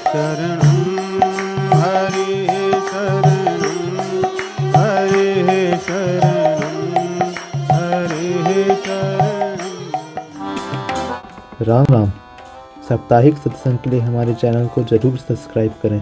शरणं हरे शरणं हरे शरणं हरे शरणं। राम राम। साप्ताहिक सत्संग के लिए हमारे चैनल को जरूर सब्सक्राइब करें।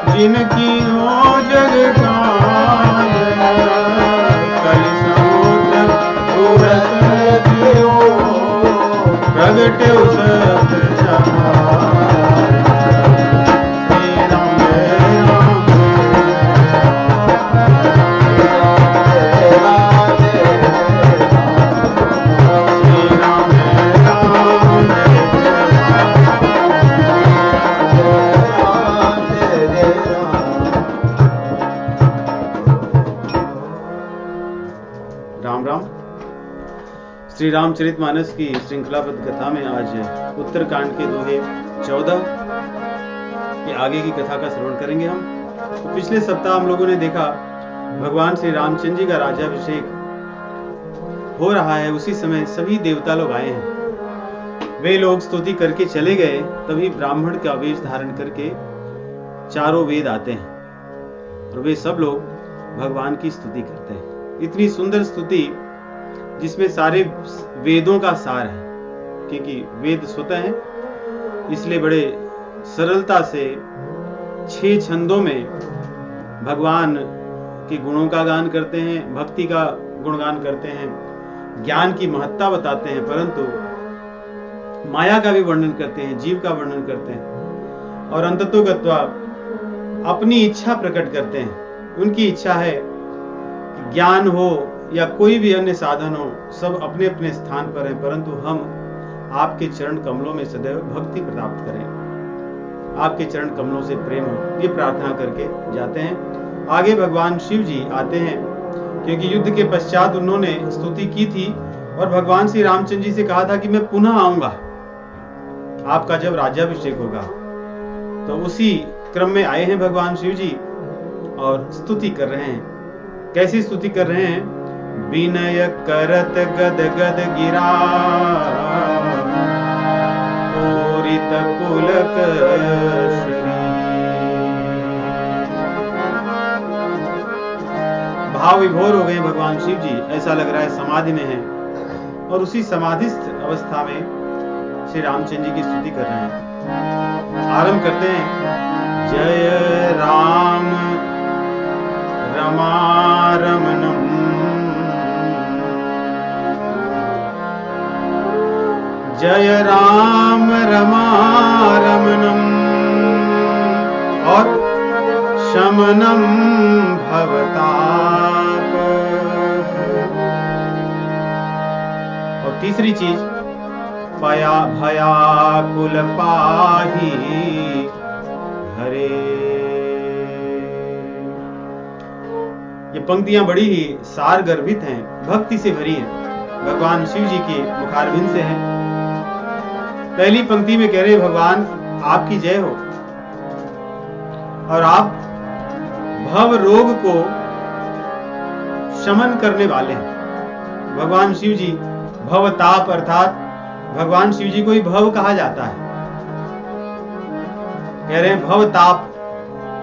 जिनकी हो जग काज, कल समुद्र उड़त थियो, प्रगटे सत जहाज। श्री राम जय राम श्री राम जय राम राम राम। श्री रामचरितमानस की श्रृंखलाबद्ध कथा में आज उत्तरकांड के दोहे 14 के आगे की कथा का श्रवण करेंगे हम। तो पिछले सप्ताह हम लोगों ने देखा भगवान श्री रामचंद्र जी का राज्याभिषेक हो रहा है। उसी समय सभी देवता लोग आए हैं। वे लोग स्तुति करके चले गए, तभी ब्राह्मण का वेश धारण करके चारों वेद आते हैं और वे सब लोग भगवान की स्तुति करते हैं। इतनी सुंदर स्तुति जिसमें सारे वेदों का सार है, क्योंकि वेद स्वतः हैं, इसलिए बड़े सरलता से 6 छंदों में भगवान के गुणों का गान करते हैं, भक्ति का गुणगान करते हैं, ज्ञान की महत्ता बताते हैं, परंतु माया का भी वर्णन करते हैं, जीव का वर्णन करते हैं और अंततोगत्वा अपनी इच्छा प्रकट करते हैं। उनकी इच्छा है कि ज्ञान हो या कोई भी अन्य साधन हो, सब अपने अपने स्थान पर है, परंतु हम आपके चरण कमलों में सदैव भक्ति प्राप्त करें, आपके चरण कमलों से प्रेम हो, ये प्रार्थना करके जाते हैं। आगे भगवान शिव जी आते हैं, क्योंकि युद्ध के पश्चात उन्होंने स्तुति की थी और भगवान श्री रामचंद्र जी से कहा था कि मैं पुनः आऊंगा आपका जब राज्याभिषेक होगा। तो उसी क्रम में आए हैं भगवान शिव जी और स्तुति कर रहे हैं। कैसी स्तुति कर रहे हैं? विनय करत गद गद गिरा, पूरित पुलक श्री। भाव विभोर हो गए भगवान शिव जी, ऐसा लग रहा है समाधि में हैं और उसी समाधिस्थ अवस्था में श्री रामचंद्र जी की स्तुति कर रहे हैं। आरंभ करते हैं, जय राम रमारमणम शमनम भवताप। और तीसरी चीज, पया भयाकुल पाही हरे। ये पंक्तियां बड़ी ही सार गर्भित हैं, भक्ति से भरी हैं, भगवान शिव जी के मुखारविंद से हैं। पहली पंक्ति में कह रहे भगवान आपकी जय हो, और आप भव रोग को शमन करने वाले हैं। भगवान शिव जी भव ताप, अर्थात भगवान शिव जी को ही भव कहा जाता है। कह रहे हैं भव ताप,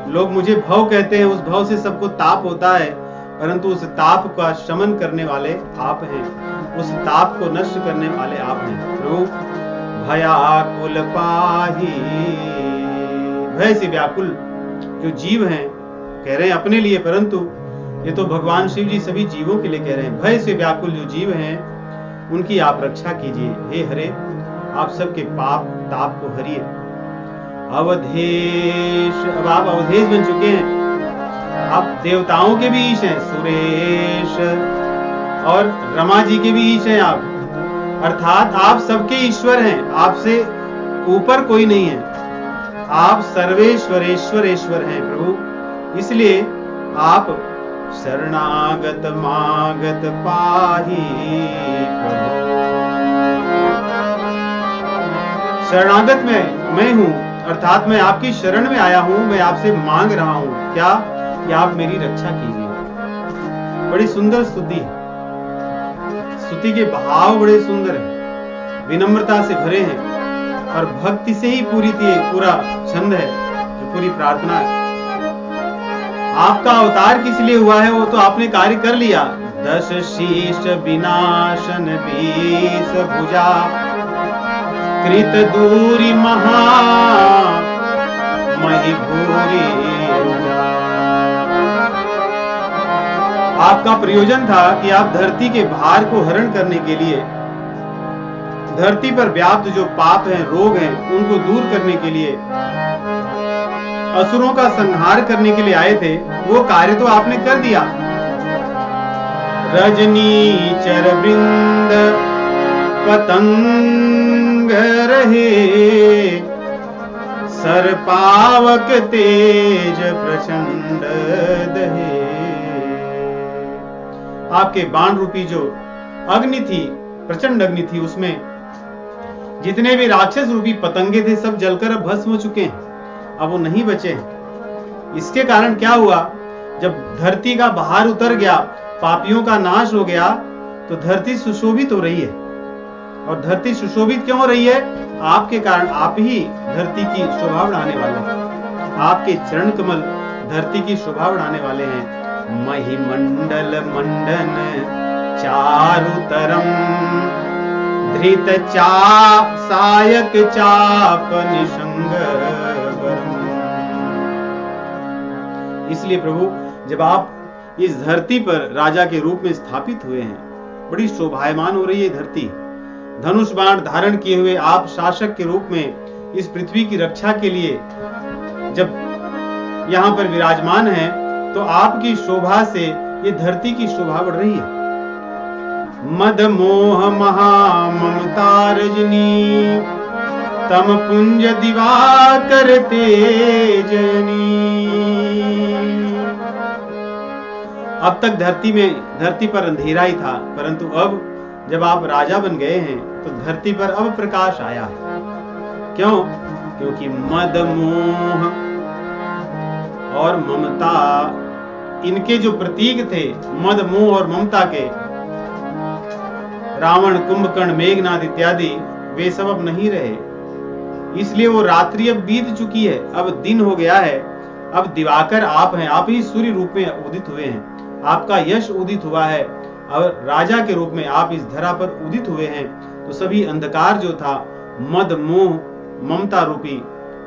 लोग मुझे भव कहते हैं, उस भव से सबको ताप होता है, परंतु उस ताप का शमन करने वाले आप हैं, उस ताप को नष्ट करने वाले आप हैं। प्रभु भयाकुल पाही, भय से व्याकुल जो जीव हैं, कह रहे हैं अपने लिए, परंतु ये तो भगवान शिव जी सभी जीवों के लिए कह रहे हैं। भय से व्याकुल जो जीव हैं उनकी आप रक्षा कीजिए। हे हरे, आप सबके पाप ताप को हरिए। अवधेश, अब आप अवधेश बन चुके हैं, आप देवताओं के भी ईश हैं, सुरेश और रमा जी के भी ईश हैं आप, अर्थात आप सबके ईश्वर हैं, आपसे ऊपर कोई नहीं है। आप सर्वेश्वरेश्वरेश्वर हैं प्रभु, इसलिए आप शरणागत मागत पाही प्रभु। शरणागत मैं हूं, अर्थात मैं आपकी शरण में आया हूं, मैं आपसे मांग रहा हूं क्या कि आप मेरी रक्षा कीजिए। बड़ी सुंदर स्तुति है, स्तुति के भाव बड़े सुंदर हैं, विनम्रता से भरे हैं और भक्ति से ही पूरा छंद है, जो पूरी प्रार्थना है। आपका अवतार किस लिए हुआ है वो तो आपने कार्य कर लिया। 10 शीश विनाशन 20 भुजा, कृत दूरी महा मही भूरी। आपका प्रयोजन था कि आप धरती के भार को हरण करने के लिए, धरती पर व्याप्त जो पाप हैं, रोग हैं, उनको दूर करने के लिए, असुरों का संहार करने के लिए आए थे। वो कार्य तो आपने कर दिया। रजनी चरबिंद पतंग रहे, सर पावक तेज प्रचंड दहे। आपके बाण रूपी जो अग्नि थी, प्रचंड अग्नि थी, उसमें जितने भी राक्षस रूपी पतंगे थे सब जलकर अब भस्म हो चुके हैं, अब वो नहीं बचे हैं। इसके कारण क्या हुआ, जब धरती का भार उतर गया, पापियों का नाश हो गया, तो धरती सुशोभित हो रही है। और धरती सुशोभित क्यों हो रही है? आपके कारण। आप ही धरती की शोभा बढ़ाने वाले हैं, आपके चरण कमल धरती की शोभा बढ़ाने वाले हैं। महिमंडल मंडन चारु तरम, धृत चाप सायक चाप निशंग। इसलिए प्रभु, जब आप इस धरती पर राजा के रूप में स्थापित हुए हैं, बड़ी शोभायमान हो रही है धरती। धनुष बाण धारण किए हुए आप शासक के रूप में इस पृथ्वी की रक्षा के लिए जब यहाँ पर विराजमान हैं, तो आपकी शोभा से ये धरती की शोभा बढ़ रही है। मद मोह महा ममता रजनी, तम पुंज दिवाकर तेजनी। अब तक धरती पर अंधेरा ही था, परंतु अब जब आप राजा बन गए हैं तो धरती पर अब प्रकाश आया है। क्यों? क्योंकि मद मोह और ममता, इनके जो प्रतीक थे, मद मोह और ममता के, रावण, कुंभकर्ण, मेघनाद इत्यादि, वे सब अब नहीं रहे। इसलिए वो रात्रि अब बीत चुकी है, अब दिन हो गया है। अब दिवाकर आप हैं, आप ही सूर्य रूप में उदित हुए हैं, आपका यश उदित हुआ है और राजा के रूप में आप इस धरा पर उदित हुए हैं। तो सभी अंधकार जो था, मद मोह ममता रूपी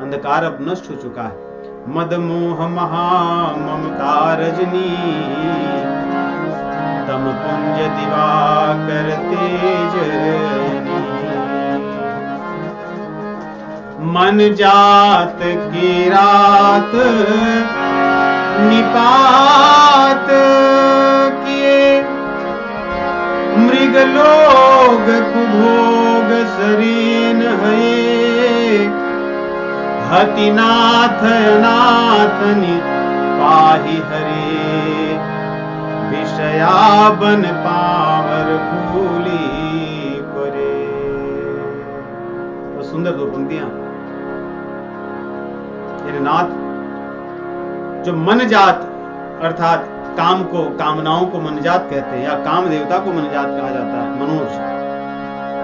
अंधकार अब नष्ट हो चुका है। मद मोह महा ममता रजनी, तम पुंज दिवाकर तेजनी। मन जात की रात निपात किए, मृग लोग कुभोग शरीन है, हतिनाथ अनाथ निपाहि हरे, विषया बन पावर भूली परे। तो सुंदर दो पंक्तियां। नाथ, जो मनजात अर्थात काम को, कामनाओं को मनजात कहते हैं, या काम देवता को मनजात कहा जाता है, मनोज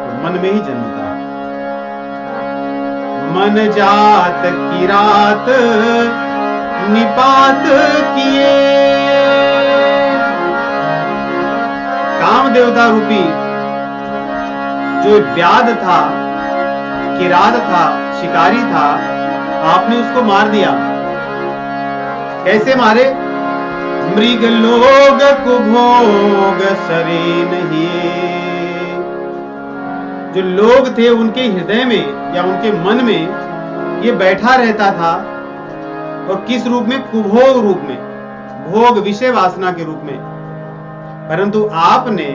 तो मन में ही जन्मता है। मनजात की रात निपात किए, काम देवता रूपी जो व्याध था, किरात था, शिकारी था, आपने उसको मार दिया। कैसे मारे? मृग लोग कुभोग शरीन ही, जो लोग थे उनके हृदय में या उनके मन में ये बैठा रहता था, और किस रूप में? कुभोग रूप में, भोग विषय वासना के रूप में। परंतु आपने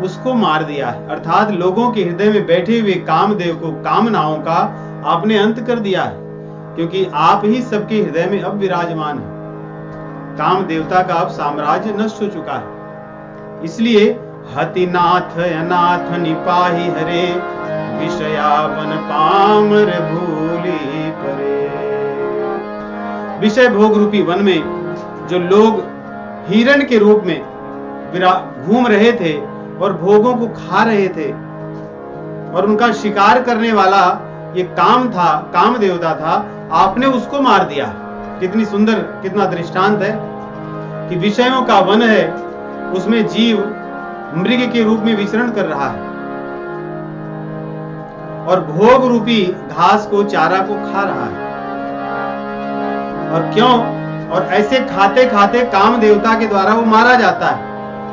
उसको मार दिया है, अर्थात लोगों के हृदय में बैठे हुए कामदेव को, कामनाओं का आपने अंत कर दिया है, क्योंकि आप ही सबके हृदय में अब विराजमान है। काम देवता का अब साम्राज्य नष्ट हो चुका है। इसलिए हतिनाथ अनाथ निपाहि हरे, विषया बन पामर भूली परे। विषय भोग रूपी वन में जो लोग हिरण के रूप में घूम रहे थे और भोगों को खा रहे थे, और उनका शिकार करने वाला ये काम था, काम देवता था, आपने उसको मार दिया। कितनी सुंदर, कितना दृष्टांत है कि विषयों का वन है, उसमें जीव मृग के रूप में विचरण कर रहा है और भोग रूपी घास को, चारा को खा रहा है। और क्यों? और ऐसे खाते खाते काम देवता के द्वारा वो मारा जाता है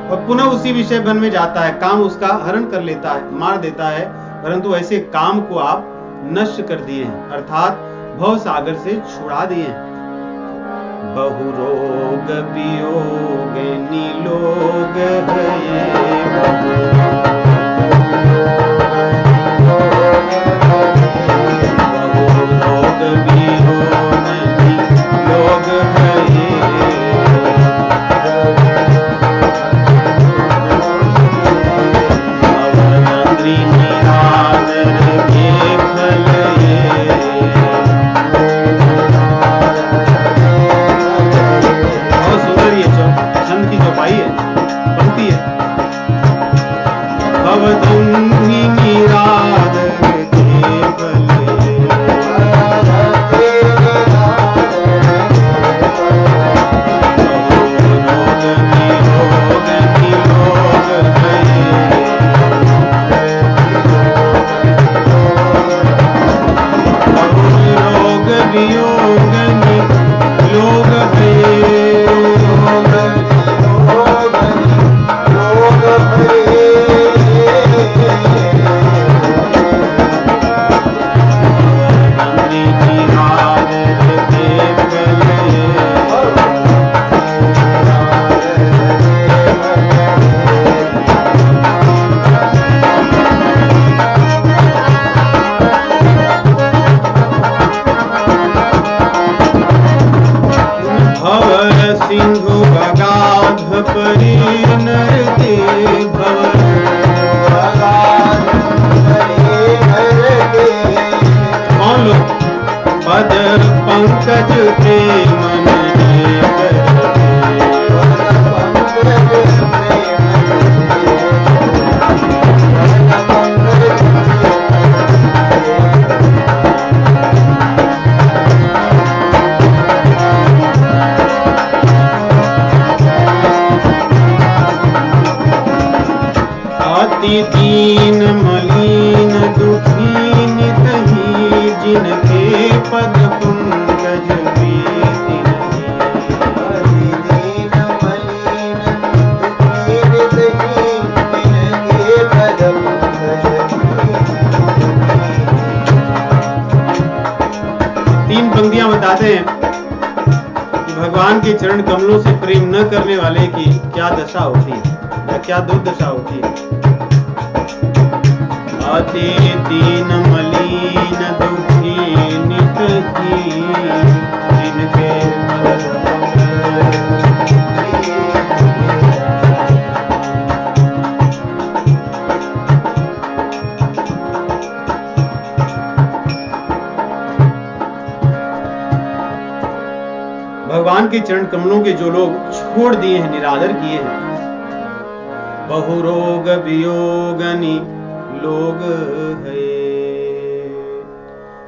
और पुनः उसी विषय वन में जाता है, काम उसका हरण कर लेता है, मार देता है। परंतु ऐसे काम को आप नष्ट कर दिए हैं, अर्थात भव सागर से छुड़ा दिए हैं। बहु रोग वियोग निलोग है, बहु रोग वियोग निलोग है, अवनद्री निरादर के फल छंद की चौपाई है, पंक्ति है। भवदंगी निरादर के फल, रोग वियोग लोग सिंधु बगाध परी नरते, कौन लोग? पद पंकज के मन दीन मलिन दुखी नितही, जिनके पद पंकज प्रीति नहीं। दीन मलिन दुखी नितही, जिनके पद पंकज। तीन पंक्तियां बताते हैं कि भगवान के चरण कमलों से प्रेम न करने वाले की क्या दशा होती है या क्या दुर्दशा होती है। अति दीन मलिन दुखी नित ही जिनके भगवान के चरण कमलों के जो लोग छोड़ दिए हैं, निरादर किए हैं, बहुरोग वियोगनी लोग है।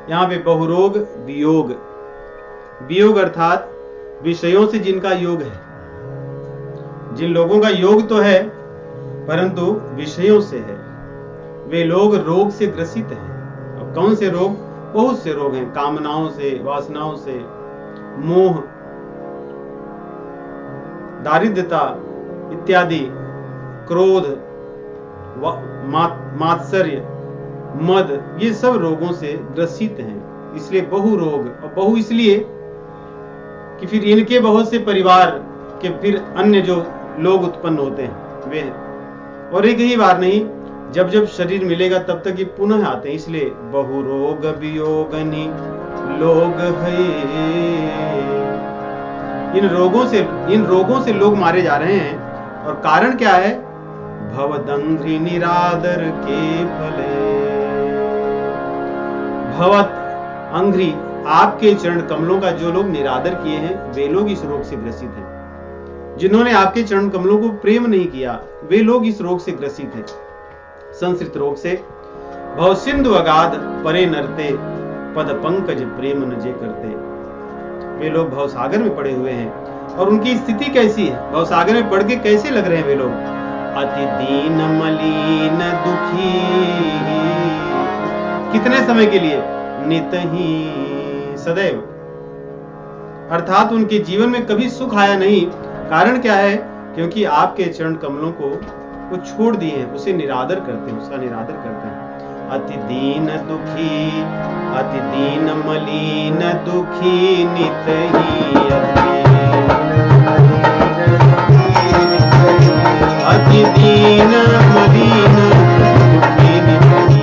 यहाँ पे बहुरोग वियोग, वियोग अर्थात विषयों से जिनका योग है। जिन लोगों का योग तो है परंतु विषयों से है, वे लोग रोग से ग्रसित हैं। और कौन से रोग? बहुत से रोग हैं, कामनाओं से, वासनाओं से, मोह, दारिद्रता इत्यादि, क्रोध, मात्सर्य, मद, ये सब रोगों से ग्रसित हैं। इसलिए बहु रोग, और बहु इसलिए कि फिर इनके बहुत से परिवार के फिर अन्य जो लोग उत्पन्न होते हैं वे हैं। और एक ही बार नहीं, जब जब शरीर मिलेगा तब तक ये पुनः आते हैं। इसलिए बहु रोग वियोगनी लोग है। इन रोगों से लोग मारे जा रहे हैं। और कारण क्या है? भवदंघ्रि निरादर के फले। भवत अंघ्रि, आपके चरण कमलों का जो लोग निरादर किए हैं वे लोग इस रोग से ग्रसित हैं। जिन्होंने आपके चरण कमलों को प्रेम नहीं किया वे लोग इस रोग से ग्रसित हैं, संस्कृत रोग से। भव सिंधु अगाध परे नरते, पद पंकज प्रेम न जे करते। वे लोग भवसागर में पड़े हुए हैं। और उनकी स्थिति कैसी है? भवसागर में पड़ के कैसे लग रहे हैं वे लोग? अति दीन मलिन दुखी। कितने समय के लिए? नित ही, सदैव। अर्थात उनके जीवन में कभी सुख आया नहीं। कारण क्या है? क्योंकि आपके चरण कमलों को वो छोड़ दिए हैं, उसे निरादर करते हैं, उसका निरादर करते हैं। अति दीन दुखी, अति दीन मलिन दुखी नित ही। अति दीन मलिन दुखी नित ही।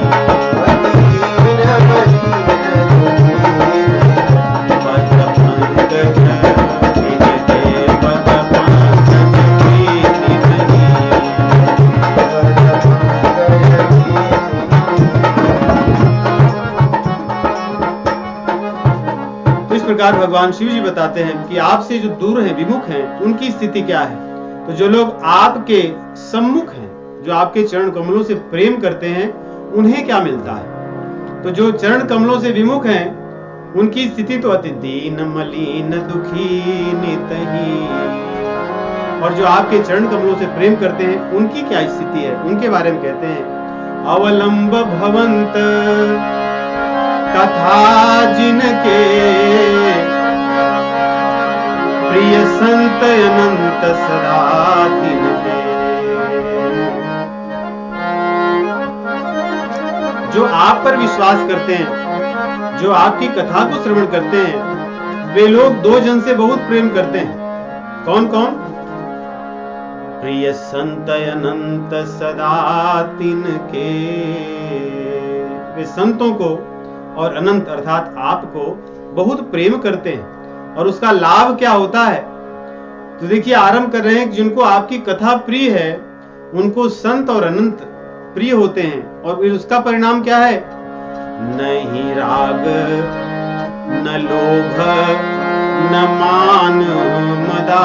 प्रकार भगवान शिव जी बताते हैं कि आपसे जो दूर हैं, विमुख हैं, उनकी स्थिति क्या है। तो जो लोग आपके सम्मुख हैं, जो आपके चरण कमलों से प्रेम करते हैं, उन्हें क्या मिलता है? तो जो चरण कमलों से विमुख हैं उनकी स्थिति तो अति दीन मलिन दुखी नित ही। और जो आपके चरण कमलों से प्रेम करते हैं उनकी क्या स्थिति है? उनके बारे में कहते हैं, अवलंब भवंत कथा जिनके, प्रिय संत अनंत सदा तिनके। जो आप पर विश्वास करते हैं, जो आपकी कथा को श्रवण करते हैं, वे लोग दो जन से बहुत प्रेम करते हैं। कौन कौन? प्रिय संत अनंत सदा तिनके। वे संतों को और अनंत अर्थात आपको बहुत प्रेम करते हैं। और उसका लाभ क्या होता है? तो देखिए, आरंभ कर रहे हैं, जिनको आपकी कथा प्रिय है उनको संत और अनंत प्रिय होते हैं। और फिर उसका परिणाम क्या है? नहीं राग न लोभ न मान मदा,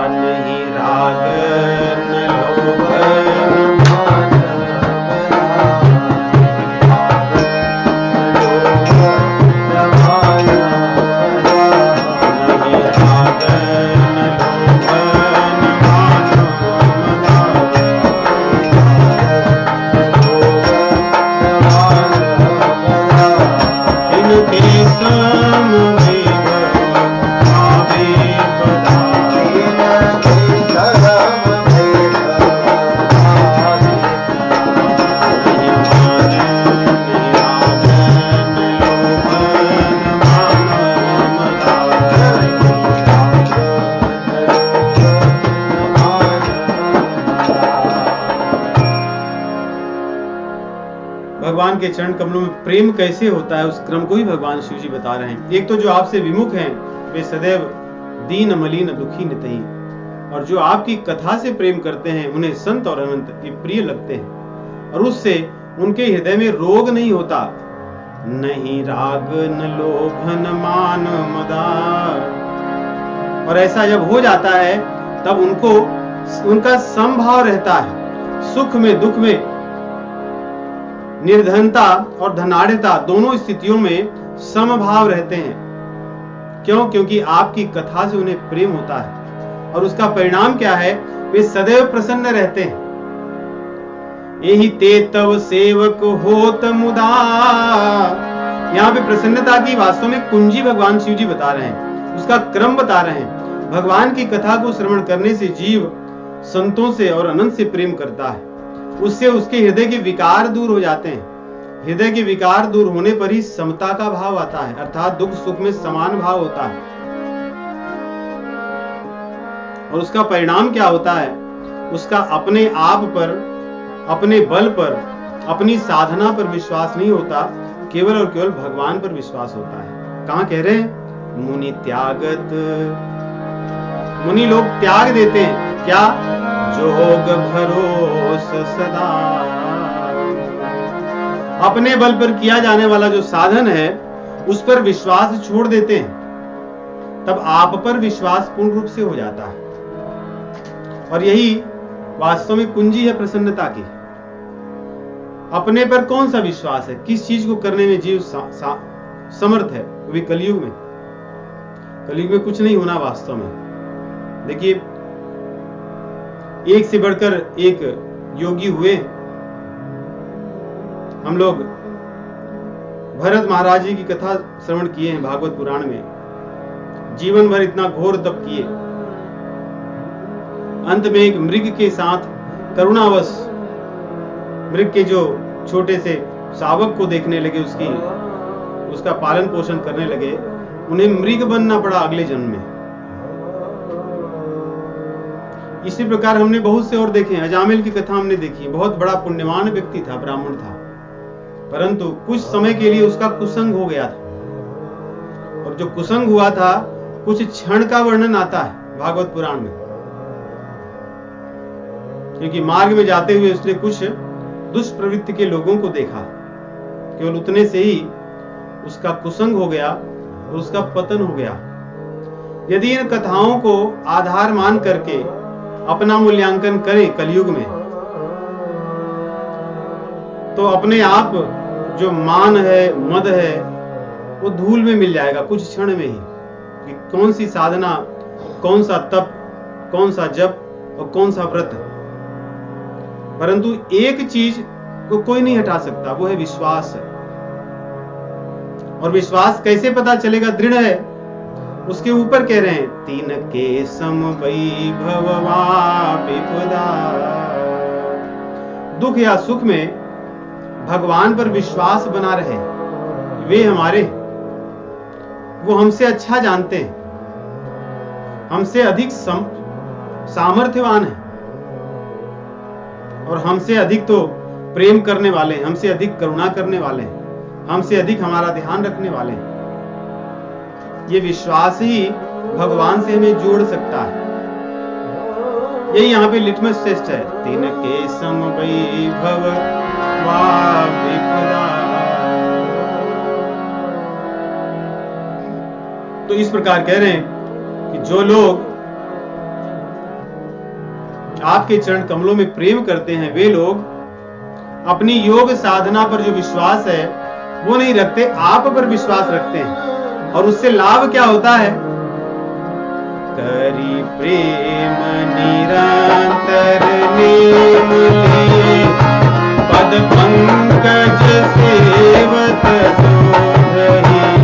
नहीं राग न लोभ राम के चरण कमलों में प्रेम कैसे होता है, उस क्रम को ही भगवान शिव जी बता रहे हैं। एक तो जो आपसे विमुख हैं वे सदैव दीन मलिन दुखी नितहि, और जो आपकी कथा से प्रेम करते हैं उन्हें संत और अनंत ये प्रिय लगते हैं, और उससे उनके हृदय में रोग नहीं होता। नहीं राग न लोभ न मान मदार, और ऐसा जब हो जाता है तब उनका समभाव रहता है। सुख में दुख में, निर्धनता और धनाढ़ता दोनों स्थितियों में समभाव रहते हैं। क्यों? क्योंकि आपकी कथा से उन्हें प्रेम होता है, और उसका परिणाम क्या है? वे सदैव प्रसन्न रहते हैं। यही ते तव सेवक होत मुदा। यहाँ पे प्रसन्नता की वास्तव में कुंजी भगवान शिव जी बता रहे हैं, उसका क्रम बता रहे हैं। भगवान की कथा को श्रवण करने से जीव संतों से और अनंत से प्रेम करता है, उससे उसके हृदय के विकार दूर हो जाते हैं। हृदय के विकार दूर होने पर ही समता का भाव आता है, अर्थात दुख सुख में समान भाव होता है। और उसका परिणाम क्या होता है? उसका अपने आप पर, अपने बल पर, अपनी साधना पर विश्वास नहीं होता, केवल और केवल भगवान पर विश्वास होता है। कहां कह रहे हैं? मुनि त्यागत। मुनि लोग त्याग देते हैं क्या? जोग भरोस सदा। अपने बल पर किया जाने वाला जो साधन है उस पर विश्वास छोड़ देते हैं, तब आप पर विश्वास पूर्ण रूप से हो जाता है। और यही वास्तव में कुंजी है प्रसन्नता की। अपने पर कौन सा विश्वास है? किस चीज को करने में जीव समर्थ है? भी कलयुग में। कलयुग में कुछ नहीं होना वास्तव में। देखिए, एक से बढ़कर एक योगी हुए। हम लोग भरत महाराज जी की कथा श्रवण किए हैं भागवत पुराण में। जीवन भर इतना घोर तप किए, अंत में एक मृग के साथ करुणावश मृग के जो छोटे से शावक को देखने लगे, उसका पालन पोषण करने लगे, उन्हें मृग बनना पड़ा अगले जन्म में। इसी प्रकार हमने बहुत से और देखे। अजामिल की कथा हमने देखी। बहुत बड़ा पुण्यवान व्यक्ति था, ब्राह्मण था, परंतु कुछ समय के लिए उसका कुसंग हो गया था। और जो कुसंग हुआ था, कुछ क्षण का वर्णन आता है भागवत पुराण में, क्योंकि मार्ग में जाते हुए उसने कुछ दुष्प्रवृत्ति के लोगों को देखा। केवल उतने से ही उसका कुसंग हो गया और उसका पतन हो गया। यदि इन कथाओं को आधार मान करके अपना मूल्यांकन करें कलयुग में, तो अपने आप जो मान है, मद है, वो धूल में मिल जाएगा कुछ क्षण में ही, कि कौन सी साधना, कौन सा तप, कौन सा जप और कौन सा व्रत। परंतु एक चीज को कोई नहीं हटा सकता, वो है विश्वास। और विश्वास कैसे पता चलेगा दृढ़ है? उसके ऊपर कह रहे हैं, तीन के सम वैभवा विपदा। दुख या सुख में भगवान पर विश्वास बना रहे। वे हमारे, वो हमसे अच्छा जानते हैं, हमसे अधिक सामर्थ्यवान है, और हमसे अधिक तो प्रेम करने वाले हैं, हमसे अधिक करुणा करने वाले हैं, हमसे अधिक हमारा ध्यान रखने वाले हैं। ये विश्वास ही भगवान से हमें जोड़ सकता है। यही यहाँ पे लिटमस टेस्ट है। तीन के सम वैभव वा विपदा। तो इस प्रकार कह रहे हैं कि जो लोग आपके चरण कमलों में प्रेम करते हैं, वे लोग अपनी योग साधना पर जो विश्वास है वो नहीं रखते, आप पर विश्वास रखते हैं। और उससे लाभ क्या होता है? करी प्रेम निरंतर निर्मली, पद पंकज सेवत शोभहि।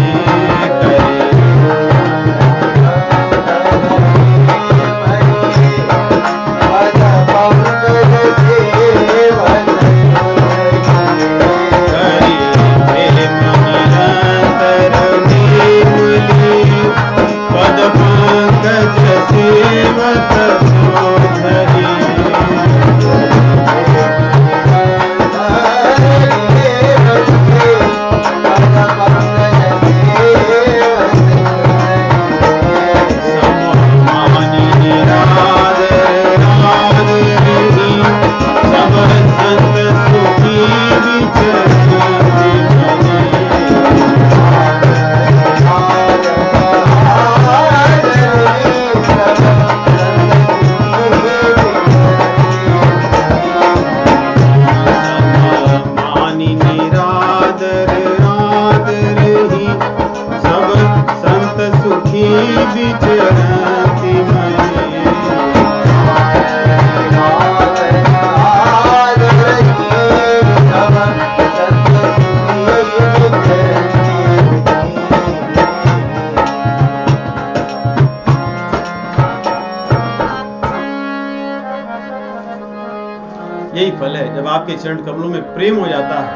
यही फल है। जब आपके चरण कमलों में प्रेम हो जाता है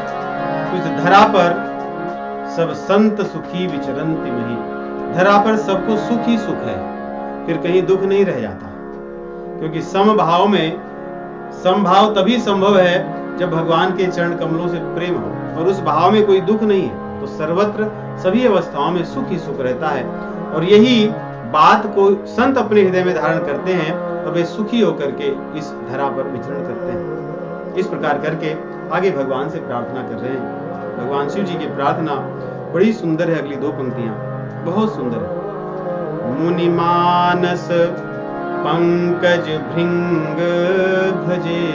तो इस धरा पर सब संत सुखी विचरंति मही, धरा पर सबको सुख ही सुख है, फिर कहीं दुख नहीं रह जाता। क्योंकि समभाव में, समभाव तभी संभव है जब भगवान के चरण कमलों से प्रेम हो, और उस भाव में कोई दुख नहीं है, तो सर्वत्र सभी अवस्थाओं में सुख ही सुख रहता है। और यही बात को संत अपने हृदय में धारण करते हैं और वे सुखी होकर के इस धरा पर विचरण करते हैं। इस प्रकार करके आगे भगवान से प्रार्थना कर रहे हैं। भगवान शिव जी की प्रार्थना बड़ी सुंदर है। अगली दो पंक्तियां बहुत सुंदर है। मुनि मानस पंकज भृंग भजे,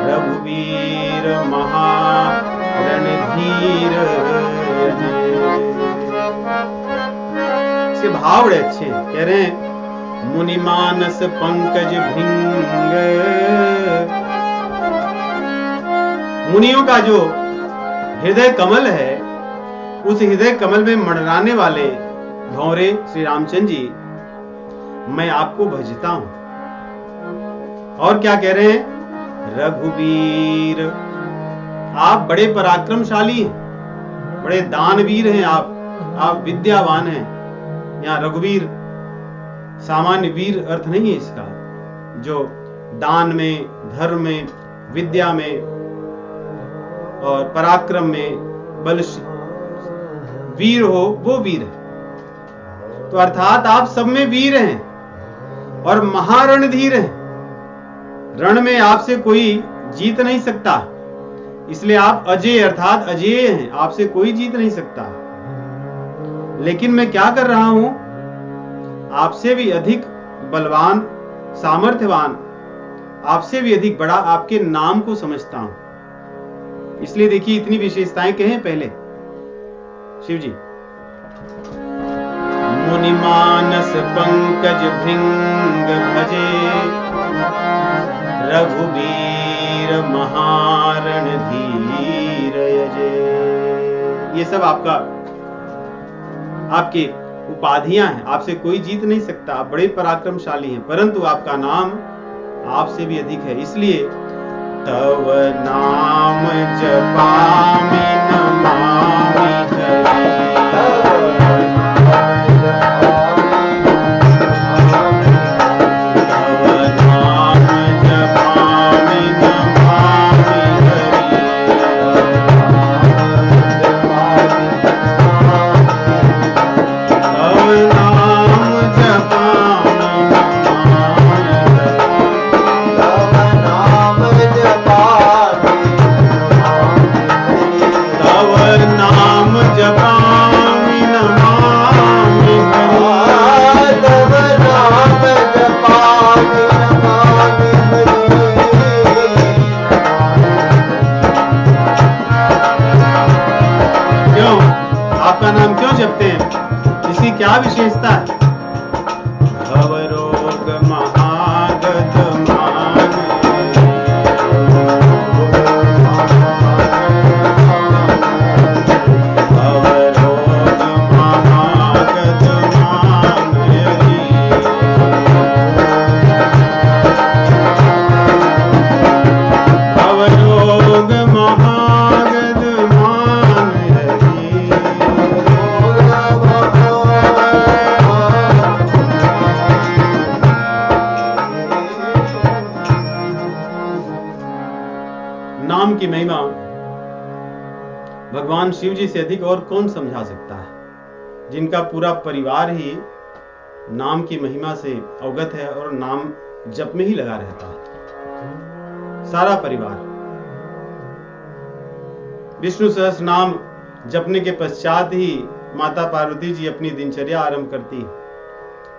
रघुवीर महारणधीर। इसके भाव बड़े अच्छे हैं। कह रहे हैं मुनि मानस पंकज भृंग, मुनियों का जो हृदय कमल है, उस हृदय कमल में मंडराने वाले भंवरे श्री रामचंद्र जी, मैं आपको भजता हूं। और क्या कह रहे हैं? रघुवीर, आप बड़े पराक्रमशाली हैं, बड़े दानवीर हैं, आप विद्यावान हैं। यहाँ रघुवीर सामान्य वीर अर्थ नहीं है इसका, जो दान में, धर्म में, विद्या में और पराक्रम में बल वीर हो, वो वीर है। तो अर्थात आप सब में वीर हैं और महारणधीर हैं। रण में आपसे कोई जीत नहीं सकता, इसलिए आप अजय अर्थात अजेय हैं, आपसे कोई जीत नहीं सकता। लेकिन मैं क्या कर रहा हूं? आपसे भी अधिक बलवान, सामर्थ्यवान, आपसे भी अधिक बड़ा आपके नाम को समझता हूं। इसलिए देखिए इतनी विशेषताएं कहें पहले शिव जी। मुनि मानस पंकज भृंग भजे, रघुवीर महारणधीर यजे। ये सब आपकी उपाधियां हैं। आपसे कोई जीत नहीं सकता, आप बड़े पराक्रमशाली हैं, परंतु आपका नाम आपसे भी अधिक है। इसलिए तव नाम जपामि नमामि हरि, क्या विशेषता है? भवरोग महागत मान, भवरोग महागत मान, भवरोग महागत मान हरि। नाम की महिमा भगवान शिव जी से अधिक और कौन समझा सकता है, जिनका पूरा परिवार ही नाम की महिमा से अवगत है और नाम जप में ही लगा रहता है। सारा परिवार विष्णु सहस्त्र नाम जपने के पश्चात ही माता पार्वती जी अपनी दिनचर्या आरंभ करती है।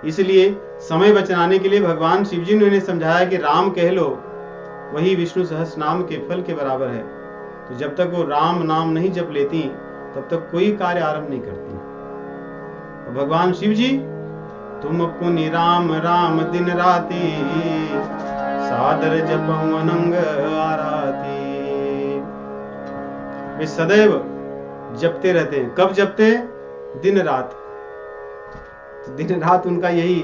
इसलिए समय बचाने के लिए भगवान शिव जी ने उन्हें समझाया कि राम कह लो, वही विष्णु सहस्त्र नाम के फल के बराबर है। तो जब तक वो राम नाम नहीं जप लेती तब तक कोई कार्य आरंभ नहीं करती। और भगवान शिव जी, तुम पुनि राम राम दिन राती, सादर जपऊ अनंग आराती। वे सदैव जपते रहते हैं। कब जपते हैं? दिन रात। तो दिन रात उनका यही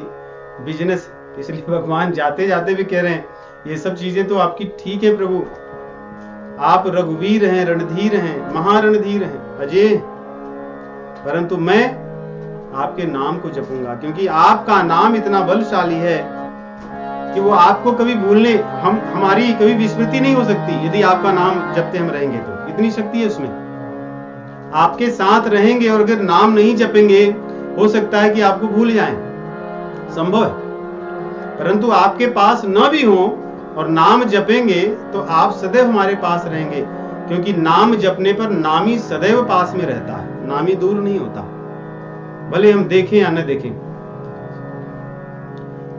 बिजनेस इसलिए भगवान जाते जाते भी कह रहे हैं ये सब चीजें तो आपकी ठीक है प्रभु, आप रघुवीर हैं, रणधीर हैं, महारणधीर हैं, अजय, परंतु मैं आपके नाम को जपूंगा, क्योंकि आपका नाम इतना बलशाली है कि वो आपको कभी भूलने, हमारी कभी विस्मृति नहीं हो सकती। यदि आपका नाम जपते हम रहेंगे तो इतनी शक्ति है उसमें। आपके साथ रहेंगे और अगर नाम नहीं जपेंगे, हो सकता है कि आपको भूल जाएं, संभव है। परंतु आपके पास न भी हो और नाम जपेंगे तो आप सदैव हमारे पास रहेंगे, क्योंकि नाम जपने पर नामी सदैव पास में रहता है, नामी दूर नहीं होता, भले हम देखें या न देखें,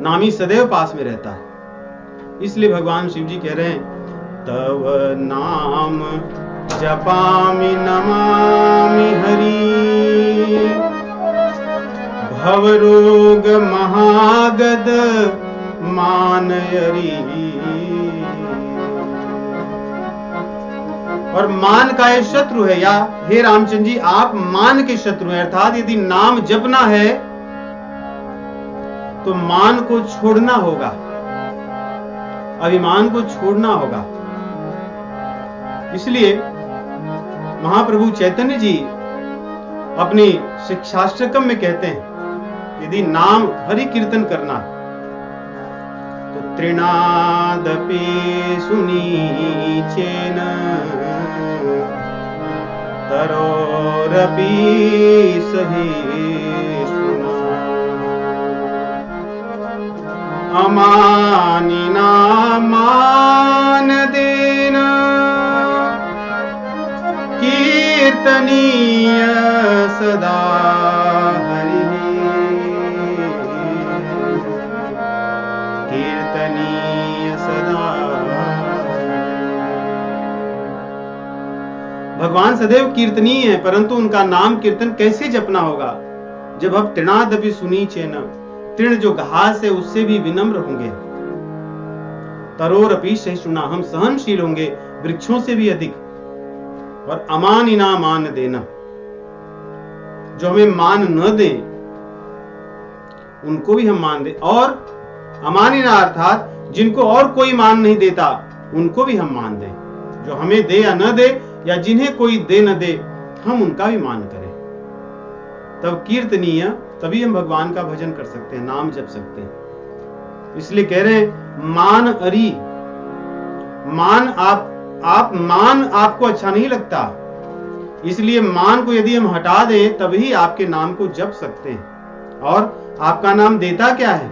नामी सदैव पास में रहता है। इसलिए भगवान शिव जी कह रहे हैं, तव नाम जपामि नमामि हरि, भवरोग महागद मानयरी। और मान का ये शत्रु है, या हे रामचंद्र जी आप मान के शत्रु हैं, अर्थात यदि नाम जपना है तो मान को छोड़ना होगा, अभिमान को छोड़ना होगा। इसलिए महाप्रभु चैतन्य जी अपनी शिक्षाष्टकम में कहते हैं, यदि नाम हरि कीर्तन करना तो तृणादपि सुनीचेन तरोरपि सहिष्णुना, अमानिना मान देन कीर्तनीय सदा हरि, कीर्तनीय सदा। भगवान सदैव कीर्तनीय है, परंतु उनका नाम कीर्तन कैसे जपना होगा? जब हम तृणादपि सुनीचेन, तृण जो घास है उससे भी विनम्र होंगे, तरोरपि सहिष्णुना, हम सहनशील होंगे वृक्षों से भी अधिक, और अमानिना मान देना, जो हमें मान न दे उनको भी हम मान दे, और अमानिना अर्थात जिनको और कोई मान नहीं देता उनको भी हम मान दें, जो हमें दे या न दे, या जिन्हें कोई दे न दे हम उनका भी मान करें। तब कीर्तनीय, तभी हम भगवान का भजन कर सकते हैं, नाम जप सकते हैं। इसलिए कह रहे हैं मान अरी, मान आप मान आपको अच्छा नहीं लगता, इसलिए मान को यदि हम हटा दें तभी आपके नाम को जप सकते हैं। और आपका नाम देता क्या है?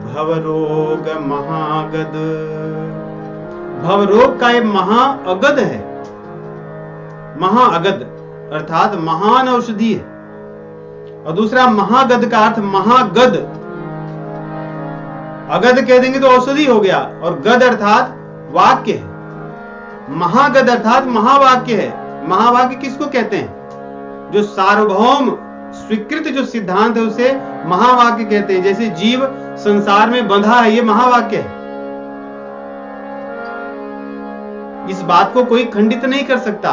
भवरोग महागद, भवरोग का एक महाअगद है, महाअगद अर्थात महान औषधि है, और दूसरा महागद का अर्थ महागद, अगद कह देंगे तो औषधि हो गया, और गद अर्थात वाक्य है, महागद अर्थात महावाक्य है। महावाक्य किसको कहते हैं? जो सार्वभौम स्वीकृत जो सिद्धांत है उसे महावाक्य कहते हैं। जैसे जीव संसार में बंधा है, ये महावाक्य है, इस बात को कोई खंडित नहीं कर सकता।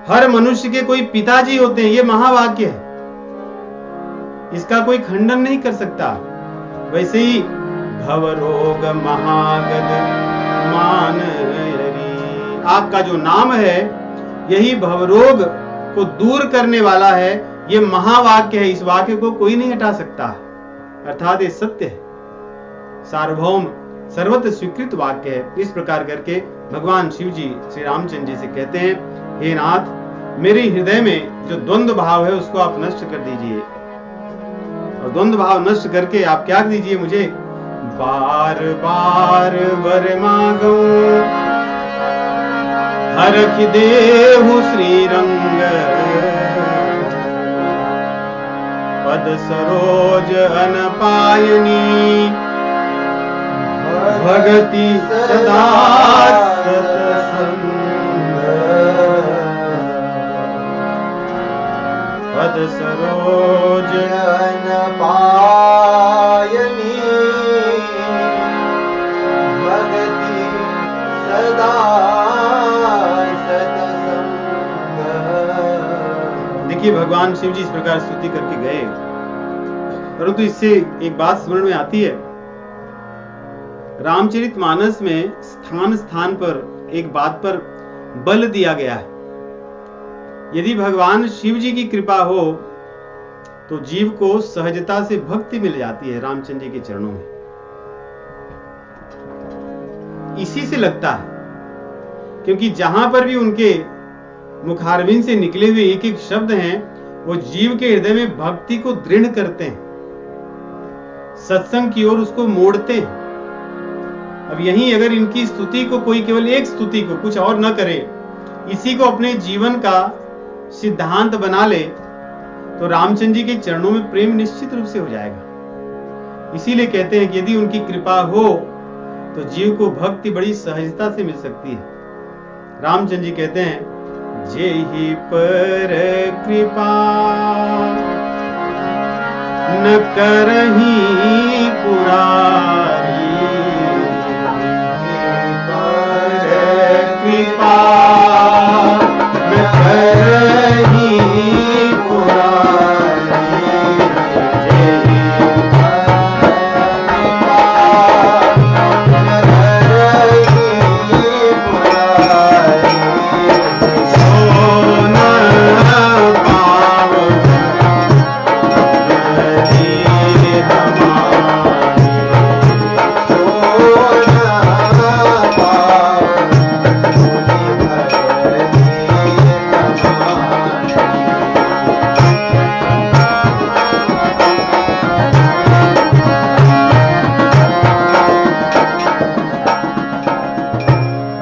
हर मनुष्य के कोई पिताजी होते हैं, ये महावाक्य है, इसका कोई खंडन नहीं कर सकता। वैसे ही भवरोग महागद मान, आपका जो नाम है यही भवरोग को दूर करने वाला है, ये महावाक्य है, इस वाक्य को कोई नहीं हटा सकता, अर्थात ये सत्य है, सार्वभौम सर्वत्र स्वीकृत वाक्य है। इस प्रकार करके भगवान शिव जी श्री रामचंद्र जी से कहते हैं, हे नाथ, मेरे हृदय में जो द्वंद्व भाव है उसको आप नष्ट कर दीजिए, और द्वंद्व भाव नष्ट करके आप क्या दीजिए मुझे? बार बार वर मांगो हरखि देहु श्री रंग, पद सरोज अनपायनी, भगति सदा सत्संग, पद सरोज अनपायनी, भगति सदा सत्संग। देखिए भगवान शिव जी इस प्रकार स्तुति करके गए, परंतु इससे एक बात समझ में आती है, रामचरितमानस में स्थान स्थान पर एक बात पर बल दिया गया है। यदि भगवान शिव जी की कृपा हो तो जीव को सहजता से भक्ति मिल जाती है रामचंद्र जी के चरणों में। इसी से लगता है, क्योंकि जहां पर भी उनके मुखारविंद से निकले हुए एक एक शब्द हैं, वो जीव के हृदय में भक्ति को दृढ़ करते हैं, सत्संग की ओर उसको मोड़ते हैं। अब यहीं अगर इनकी स्तुति को कोई केवल एक स्तुति को कुछ और न करे, इसी को अपने जीवन का सिद्धांत बना ले, तो रामचंद्र जी के चरणों में प्रेम निश्चित रूप से हो जाएगा। इसीलिए कहते हैं कि यदि उनकी कृपा हो तो जीव को भक्ति बड़ी सहजता से मिल सकती है। रामचंद्र जी कहते हैं, जेहि पर कृपा न करही पुरारी, कृपा न करही पुरारी, जेहि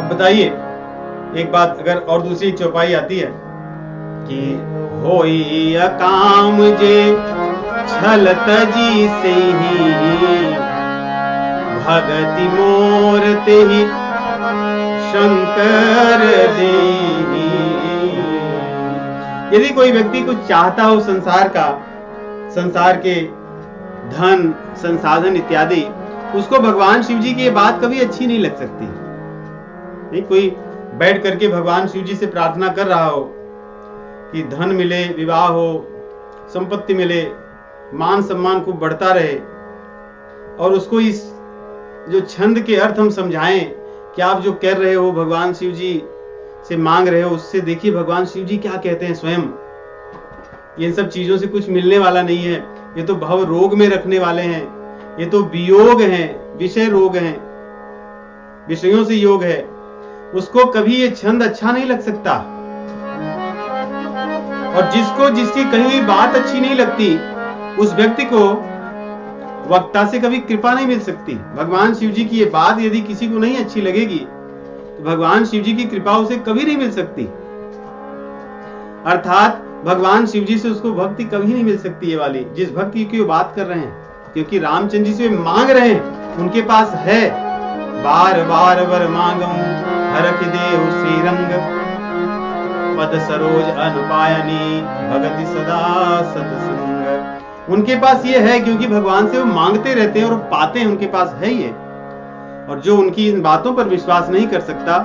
बताइए। एक बात अगर और दूसरी चौपाई आती है कि होई अकाम जे छल तजी से ही, भगति मोर ते ही शंकर देही। यदि कोई व्यक्ति कुछ चाहता हो संसार का, संसार के धन संसाधन इत्यादि, उसको भगवान शिव जी की ये बात कभी अच्छी नहीं लग सकती। नहीं, कोई बैठ करके भगवान शिव जी से प्रार्थना कर रहा हो कि धन मिले, विवाह हो, संपत्ति मिले, मान सम्मान खूब बढ़ता रहे, और उसको इस जो छंद के अर्थ हम समझाएं कि आप जो कर रहे हो भगवान शिव जी से मांग रहे हो, उससे देखिए भगवान शिव जी क्या कहते हैं स्वयं, इन सब चीजों से कुछ मिलने वाला नहीं है, ये तो भव रोग में रखने वाले हैं, ये तो वियोग हैं, विषय रोग हैं, विषयों से योग है, उसको कभी ये छंद अच्छा नहीं लग सकता। और जिसको जिसकी कही हुई बात अच्छी नहीं लगती, उस व्यक्ति को वक्ता से कभी कृपा नहीं मिल सकती। भगवान शिव जी की ये बात यदि किसी को नहीं अच्छी लगेगी तो भगवान शिव जी की कृपा उसे कभी नहीं मिल सकती, अर्थात भगवान शिव जी से उसको भक्ति कभी नहीं मिल सकती, ये वाली जिस भक्ति की वो बात कर रहे हैं, क्योंकि रामचंद्र जी से मांग रहे हैं, उनके पास है। बार बार वर मांगम हरख देहु श्रीरंग, पद सरोज अनुपायनी भगति सदा सतसंग। उनके पास ये है क्योंकि भगवान से वो मांगते रहते हैं और पाते हैं, उनके पास है ये। और जो उनकी इन बातों पर विश्वास नहीं कर सकता,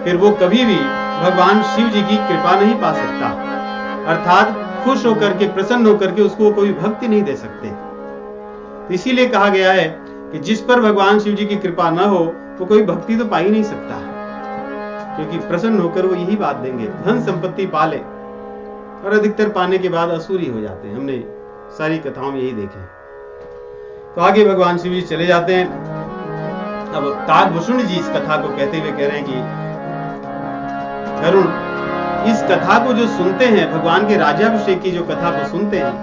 फिर वो कभी भी भगवान शिव जी की कृपा नहीं पा सकता, अर्थात खुश होकर के, प्रसन्न होकर के उसको कोई भक्ति नहीं दे सकते। तो इसीलिए कहा गया है कि जिस पर भगवान शिव जी की कृपा न हो वो कोई भक्ति तो पा ही नहीं सकता, क्योंकि प्रसन्न होकर वो यही बात देंगे, धन संपत्ति पाले, और अधिकतर पाने के बाद असुर ही हो जाते हैं। हमने सारी कथाओं में यही देखे। तो आगे भगवान शिव जी चले जाते हैं। अब काकभूषण जी इस कथा को कहते हुए कह रहे हैं कि वरुण, इस कथा को जो सुनते हैं, भगवान के राज्याभिषेक की जो कथा को सुनते हैं,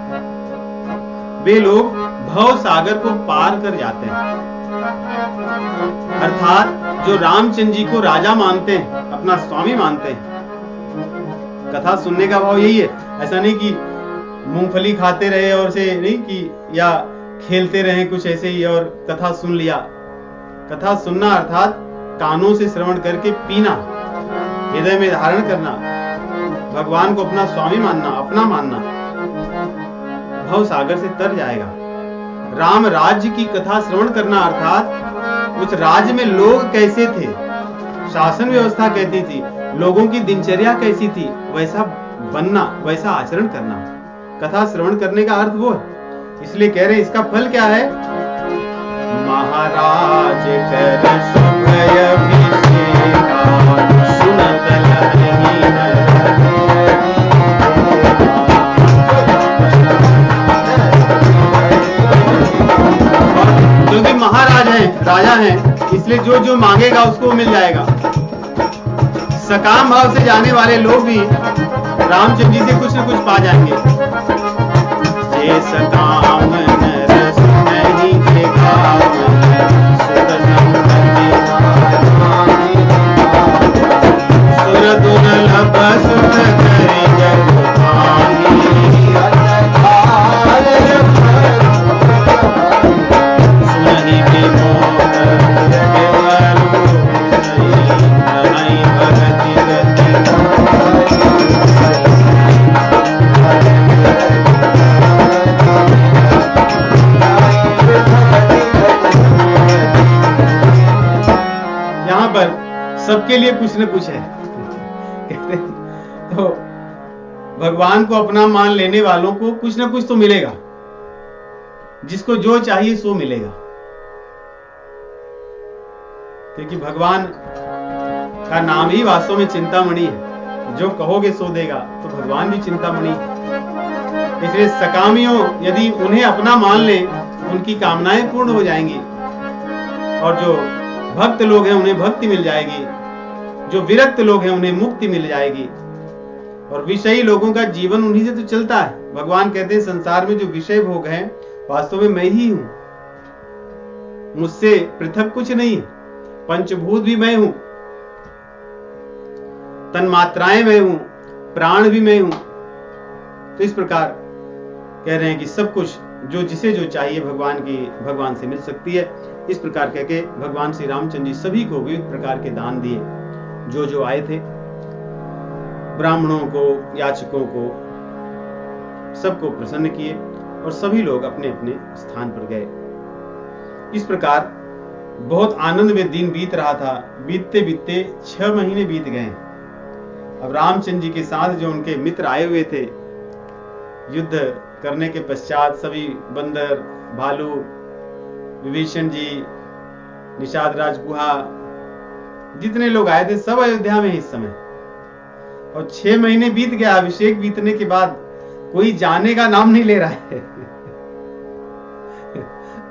वे लोग भव सागर को पार कर जाते हैं, अर्थात जो रामचंद्र जी को राजा मानते हैं, अपना स्वामी मानते हैं। कथा सुनने का भाव यही है, ऐसा नहीं कि मूंगफली खाते रहे और से नहीं कि या खेलते रहे कुछ ऐसे ही और कथा सुन लिया। कथा सुनना अर्थात कानों से श्रवण करके पीना, हृदय में धारण करना, भगवान को अपना स्वामी मानना, अपना मानना, भव सागर से तर जाएगा। राम राज्य की कथा श्रवण करना अर्थात उस राज्य में लोग कैसे थे, शासन व्यवस्था कैसी थी, लोगों की दिनचर्या कैसी थी, वैसा बनना, वैसा आचरण करना। कथा श्रवण करने का अर्थ वो है। इसलिए कह रहे हैं इसका फल क्या है? महाराज कर शुभ अभिषेका, सुनत लही नर। क्योंकि महाराज हैं, राजा हैं, इसलिए जो जो मांगेगा उसको मिल जाएगा। सकाम भाव से जाने वाले लोग भी रामचंद्र जी से कुछ न कुछ पा जाएंगे। जे सकाम नर सुनहि के गावै, सुत संगति सुर दुर्लभ सुत करि जग भाई। सुनहि विमोद केवल नहीं भगति गति। यहाँ पर सबके लिए कुछ न कुछ है। कहते हैं, तो भगवान को अपना मान लेने वालों को कुछ न कुछ तो मिलेगा, जिसको जो चाहिए सो मिलेगा। क्योंकि भगवान का नाम ही वास्तव में चिंतामणि है। जो कहोगे सो देगा, तो भगवान भी चिंतामणि है। इसलिए सकामियों यदि उन्हें अपना मान ले, उनकी कामनाएं पूर्ण हो जाएंगी। और जो भक्त लोग हैं उन्हें भक्ति मिल जाएगी, जो विरक्त लोग हैं उन्हें मुक्ति मिल जाएगी। और विषयी लोगों का जीवन उन्हीं से तो चलता है। भगवान कहते हैं संसार में जो विषय भोग हैं वास्तव में मैं ही हूं, मुझसे पृथक कुछ नहीं है। पंचभूत भी मैं हूं, तन्मात्राएं मैं हूं, प्राण भी मैं हूं। तो इस प्रकार कह रहे हैं कि सब कुछ जो जिसे जो चाहिए भगवान से मिल सकती है। इस प्रकार कह के भगवान श्री रामचंद्र जी सभी को विविध प्रकार के दान दिए। जो जो आए थे, ब्राह्मणों को, याचकों को, सबको प्रसन्न किए और सभी लोग अपने अपने स्थान पर गए। इस प्रकार बहुत आनंद में दिन बीत रहा था। बीतते बीतते 6 महीने बीत गए। अब रामचंद्र जी के साथ जो उनके मित्र आए हुए थे, युद्ध करने के पश्चात सभी बंदर, भालू, विभीषण जी, निषाद राज गुहा, जितने लोग आए थे सब अयोध्या में इस समय। और 6 महीने बीत गया। अभिषेक बीतने के बाद कोई जाने का नाम नहीं ले रहा है।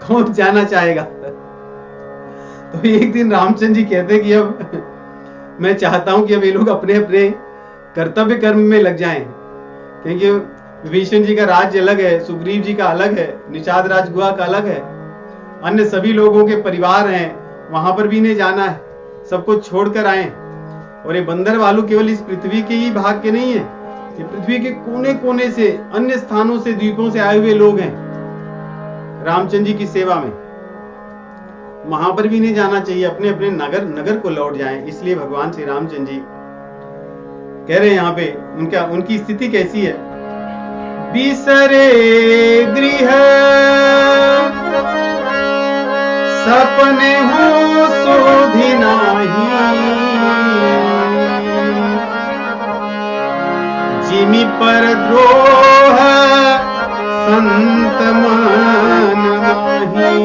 कौन जाना चाहेगा? तो एक दिन रामचंद्र जी कहते कि अब मैं चाहता हूं कि अब ये लोग अपने अपने कर्तव्य कर्म में लग जाएं। क्योंकि विभीषण जी का राज्य अलग है, सुग्रीव जी का अलग है, निषाद राज गुहा का अलग है, अन्य सभी लोगों के परिवार हैं, वहां पर भी नहीं जाना है, सबको छोड़कर आए। और ये बंदर वालू केवल इस पृथ्वी के ही भाग के नहीं है, ये पृथ्वी के कोने कोने से, अन्य स्थानों से, द्वीपों से आए हुए लोग हैं रामचंद्र जी की सेवा में। वहां पर भी नहीं जाना चाहिए, अपने अपने नगर को लौट जाएं। इसलिए भगवान श्री रामचंद्र जी कह रहे हैं यहाँ पे उनकी स्थिति कैसी है। बिसरे गृह सपने हो सोधि नाही, जिमि पर द्रोह संत मान माही।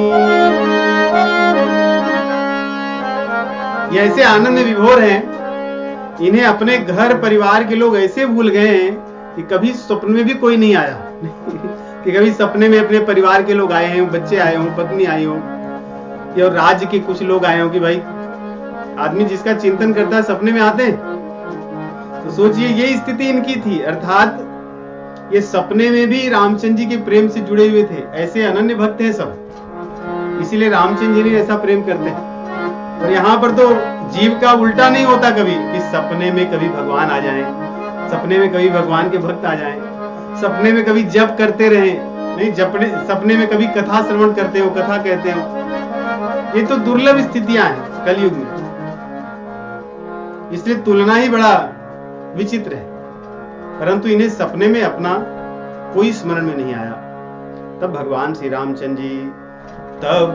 ये ऐसे आनंद में विभोर हैं, इन्हें अपने घर परिवार के लोग ऐसे भूल गए हैं कि कभी स्वप्न में भी कोई नहीं आया। कि कभी सपने में अपने परिवार के लोग आए हैं, बच्चे आए हों, पत्नी आई हो, या राज्य के कुछ लोग आए हों। कि भाई आदमी जिसका चिंतन करता है सपने में आते हैं। तो सोचिए ये स्थिति इनकी थी। अर्थात ये सपने में भी रामचंद्र जी के प्रेम से जुड़े हुए थे। ऐसे अनन्य भक्त हैं सब, इसीलिए रामचंद्र जी ने ऐसा प्रेम करते हैं। और यहाँ पर तो जीव का उल्टा नहीं होता कभी, कि सपने में कभी भगवान आ जाएं, सपने में कभी भगवान के भक्त आ जाएं, सपने में कभी जप करते रहें, नहीं सपने में कभी कथा श्रवण करते हो, कथा कहते हो। ये तो दुर्लभ स्थितियां हैं कलयुग में, इसलिए तुलना ही बड़ा विचित्र है। परंतु इन्हें सपने में अपना कोई स्मरण में नहीं आया। तब भगवान श्री रामचंद्र जी तब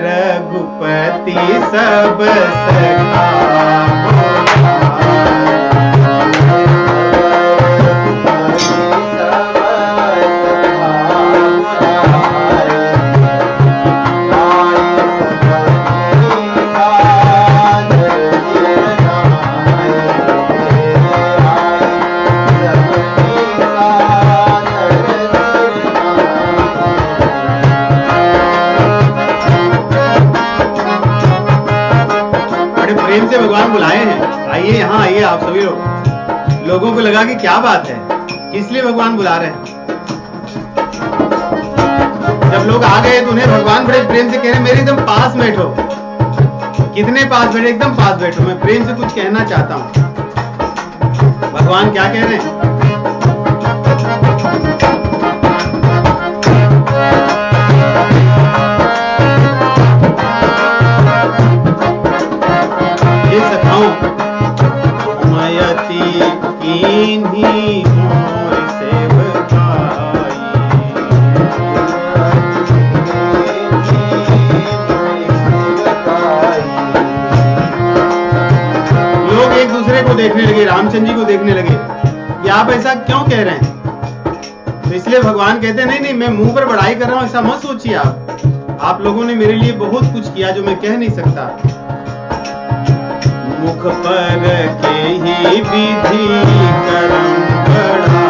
रघुपति सब सखा भगवान बुलाए हैं, आइए यहाँ आइए आप सभी लोग। लोगों को लगा कि क्या बात है, किस लिए भगवान बुला रहे हैं। जब लोग आ गए तो उन्हें भगवान बड़े प्रेम से कह रहे मेरे एकदम पास बैठो। कितने पास बैठे? एकदम पास बैठो, मैं प्रेम से कुछ कहना चाहता हूं। भगवान क्या कह रहे हैं? ये सखाओ मयति कीन्ही मोर सेवकाई। लोग एक दूसरे को देखने लगे, रामचंद्र जी को देखने लगे कि आप ऐसा क्यों कह रहे हैं। तो इसलिए भगवान कहते हैं नहीं नहीं, मैं मुंह पर बड़ाई कर रहा हूं, ऐसा मत सोचिए आप लोगों ने मेरे लिए बहुत कुछ किया जो मैं कह नहीं सकता। मुख पर के ही विधि करम बढ़ाई।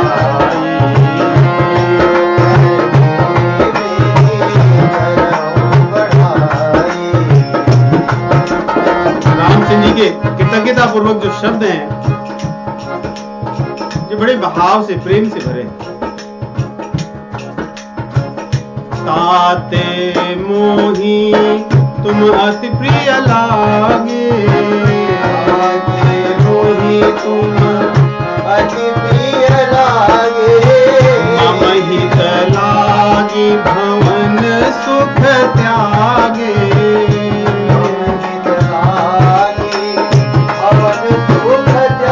रामचंद्र जी के कृतज्ञता पूर्वक जो शब्द हैं, जो बड़े भाव से प्रेम से भरे। ताते मोही तुम अति प्रिय लागे, तुम अति प्रिय लागे। मम हित लागी भवन सुख त्यागे।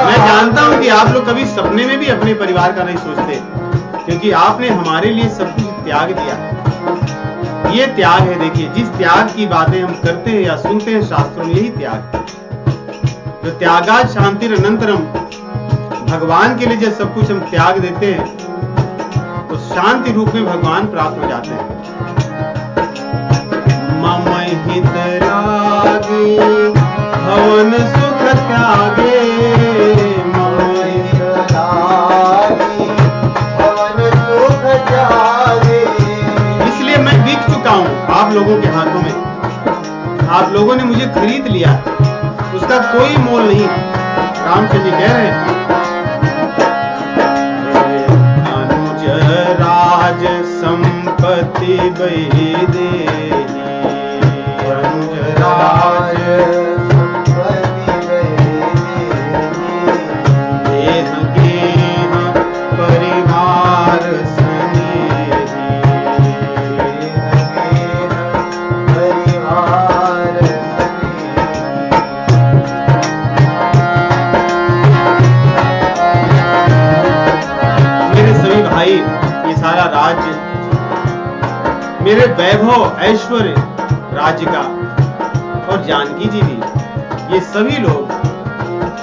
मैं जानता हूं कि आप लोग कभी सपने में भी अपने परिवार का नहीं सोचते, क्योंकि आपने हमारे लिए सब कुछ त्याग दिया। ये त्याग है, देखिए जिस त्याग की बातें हम करते हैं या सुनते हैं शास्त्रों में, यही त्याग है। जो त्यागात् शांतिरनंतरम, भगवान के लिए जब सब कुछ हम त्याग देते हैं तो शांति रूप में भगवान प्राप्त हो जाते हैं। मम हित लागे भवन सुख त्यागे। मम हित लागे भवन सुख त्यागे। इसलिए मैं बिक चुका हूं आप लोगों के हाथों में। आप लोगों ने मुझे खरीद लिया, उसका कोई मोल नहीं। रामचंद्र जी कह रहे हैं अनुज राज संपत्ति दे। अनुज राज संपत्ति देह गेह परिवार स्नेही। परिवार भाई, ये सारा राज्य, मेरे वैभव ऐश्वर्य राज्य का, और जानकी जी भी, ये सभी लोग,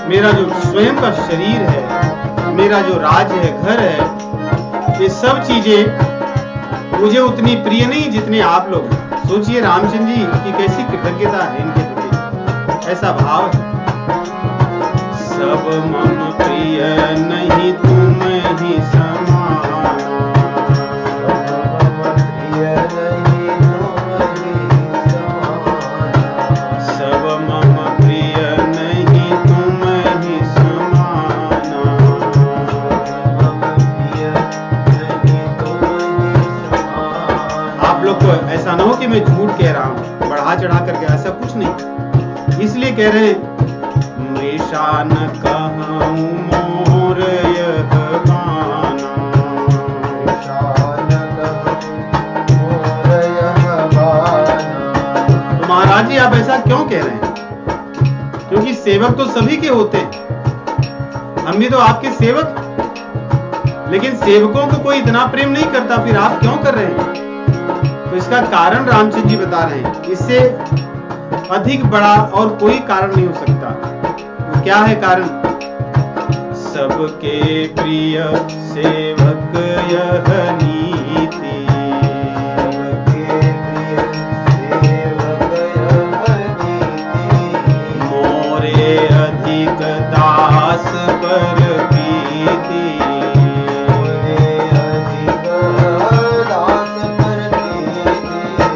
मेरा जो स्वयं का शरीर है, मेरा जो राज्य है, घर है, ये सब चीजें मुझे उतनी प्रिय नहीं जितने आप लोग। सोचिए रामचंद्र जी की कैसी कृतज्ञता है इनके प्रति, ऐसा भाव है। सब मम प्रिय नहीं तुम ही समान। सब मम प्रिय नहीं तुम ही समान। आप लोग को ऐसा ना हो कि मैं झूठ कह रहा हूं, बढ़ा चढ़ा करके, ऐसा कुछ नहीं। इसलिए कह रहे हैं मृषान कहूं मोर यह गाना। तो महाराज जी आप ऐसा क्यों कह रहे हैं? क्योंकि सेवक तो सभी के होते हैं, हम भी तो आपके सेवक, लेकिन सेवकों को कोई इतना प्रेम नहीं करता, फिर आप क्यों कर रहे हैं? तो इसका कारण रामचंद्र जी बता रहे हैं। इससे अधिक बड़ा और कोई कारण नहीं हो सकता। क्या है कारण? सबके प्रिय सेवक यह नीति। मोरे अधिक दास पर प्रीति।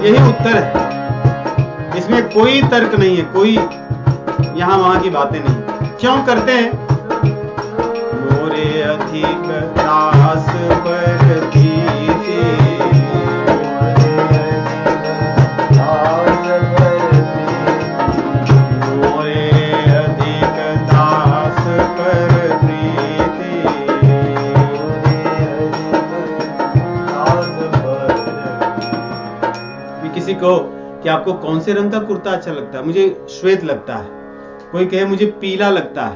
यही उत्तर है, इसमें कोई तर्क नहीं है, कोई यहाँ वहां की बातें नहीं। क्यों करते हैं? मोरे अधिक दास पर प्रीति, मोरे अधिक दास पर प्रीति, किसी को कि आपको कौन से रंग का कुर्ता अच्छा लगता है? मुझे श्वेत लगता है। कोई कहे मुझे पीला लगता है,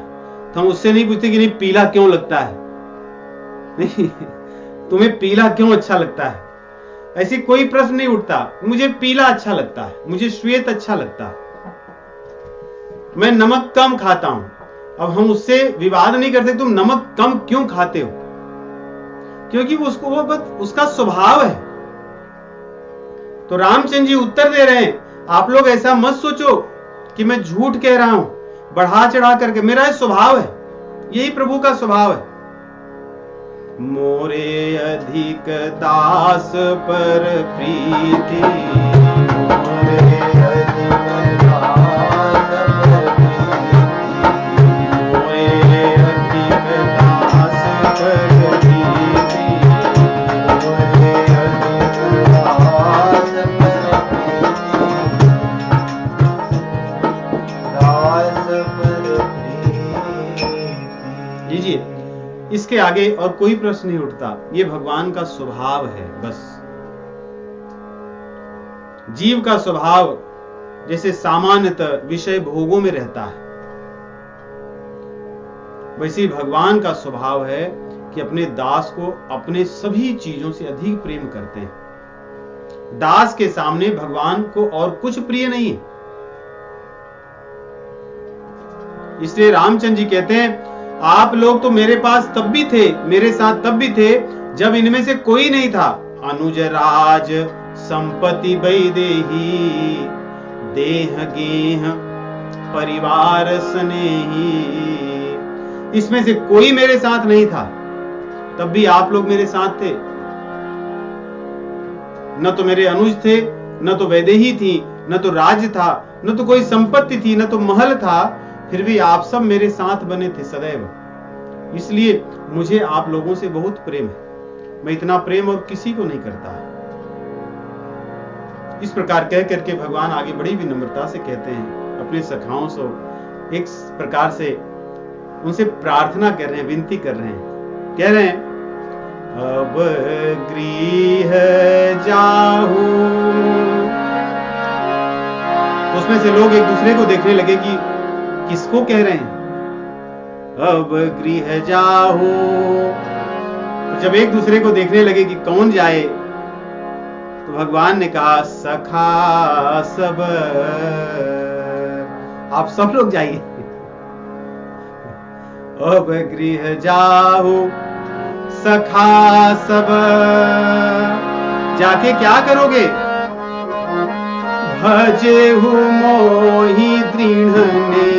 तो हम उससे नहीं पूछते कि नहीं पीला क्यों लगता है, नहीं तुम्हें पीला क्यों अच्छा लगता है, ऐसी कोई प्रश्न नहीं उठता। मुझे पीला अच्छा लगता है, मुझे श्वेत अच्छा लगता है, मैं नमक कम खाता हूं। अब हम उससे विवाद नहीं करते तुम नमक कम क्यों खाते हो, क्योंकि उसको वो बस उसका स्वभाव है। तो रामचंद्र जी उत्तर दे रहे हैं, आप लोग ऐसा मत सोचो कि मैं झूठ कह रहा हूं बढ़ा चढ़ा करके, मेरा स्वभाव है, यही प्रभु का स्वभाव है। मोरे अधिक दास पर प्रीति, मोरे अधिक दास पर प्रीति, मोरे अधिक दास पर प्रीति, मोरे अधिक दास पर प्रीति। लीजिए, इसके आगे और कोई प्रश्न नहीं उठता। ये भगवान का स्वभाव है। बस जीव का स्वभाव जैसे सामान्यतः विषय भोगों में रहता है, वैसे भगवान का स्वभाव है कि अपने दास को अपने सभी चीजों से अधिक प्रेम करते हैं। दास के सामने भगवान को और कुछ प्रिय नहीं है। इसलिए रामचंद्र जी कहते हैं, आप लोग तो मेरे पास तब भी थे, मेरे साथ तब भी थे जब इनमें से कोई नहीं था। अनुज राज संपत्ति बैदेही, देह गेह परिवार स्नेही, इसमें से कोई मेरे साथ नहीं था, तब भी आप लोग मेरे साथ थे। न तो मेरे अनुज थे, न तो वैदेही थी, न तो राज्य था, न तो कोई संपत्ति थी, न तो महल था, फिर भी आप सब मेरे साथ बने थे सदैव। इसलिए मुझे आप लोगों से बहुत प्रेम है। मैं इतना प्रेम और किसी को नहीं करता। इस प्रकार कह करके भगवान आगे बड़ी विनम्रता से कहते हैं, अपने सखाओं से एक प्रकार से उनसे प्रार्थना कर रहे हैं, विनती कर रहे हैं। कह रहे हैं, अब गृह जाहू। उसमें से लोग एक दूसरे को देखने लगे कि किसको कह रहे हैं, अब गृह जाओ। जब एक दूसरे को देखने लगे कि कौन जाए, तो भगवान ने कहा, सखा सब, आप सब लोग जाइए। अब गृह जाओ सखा सब, जाके क्या करोगे? भजे हूँ मोहि दृढ़ ने,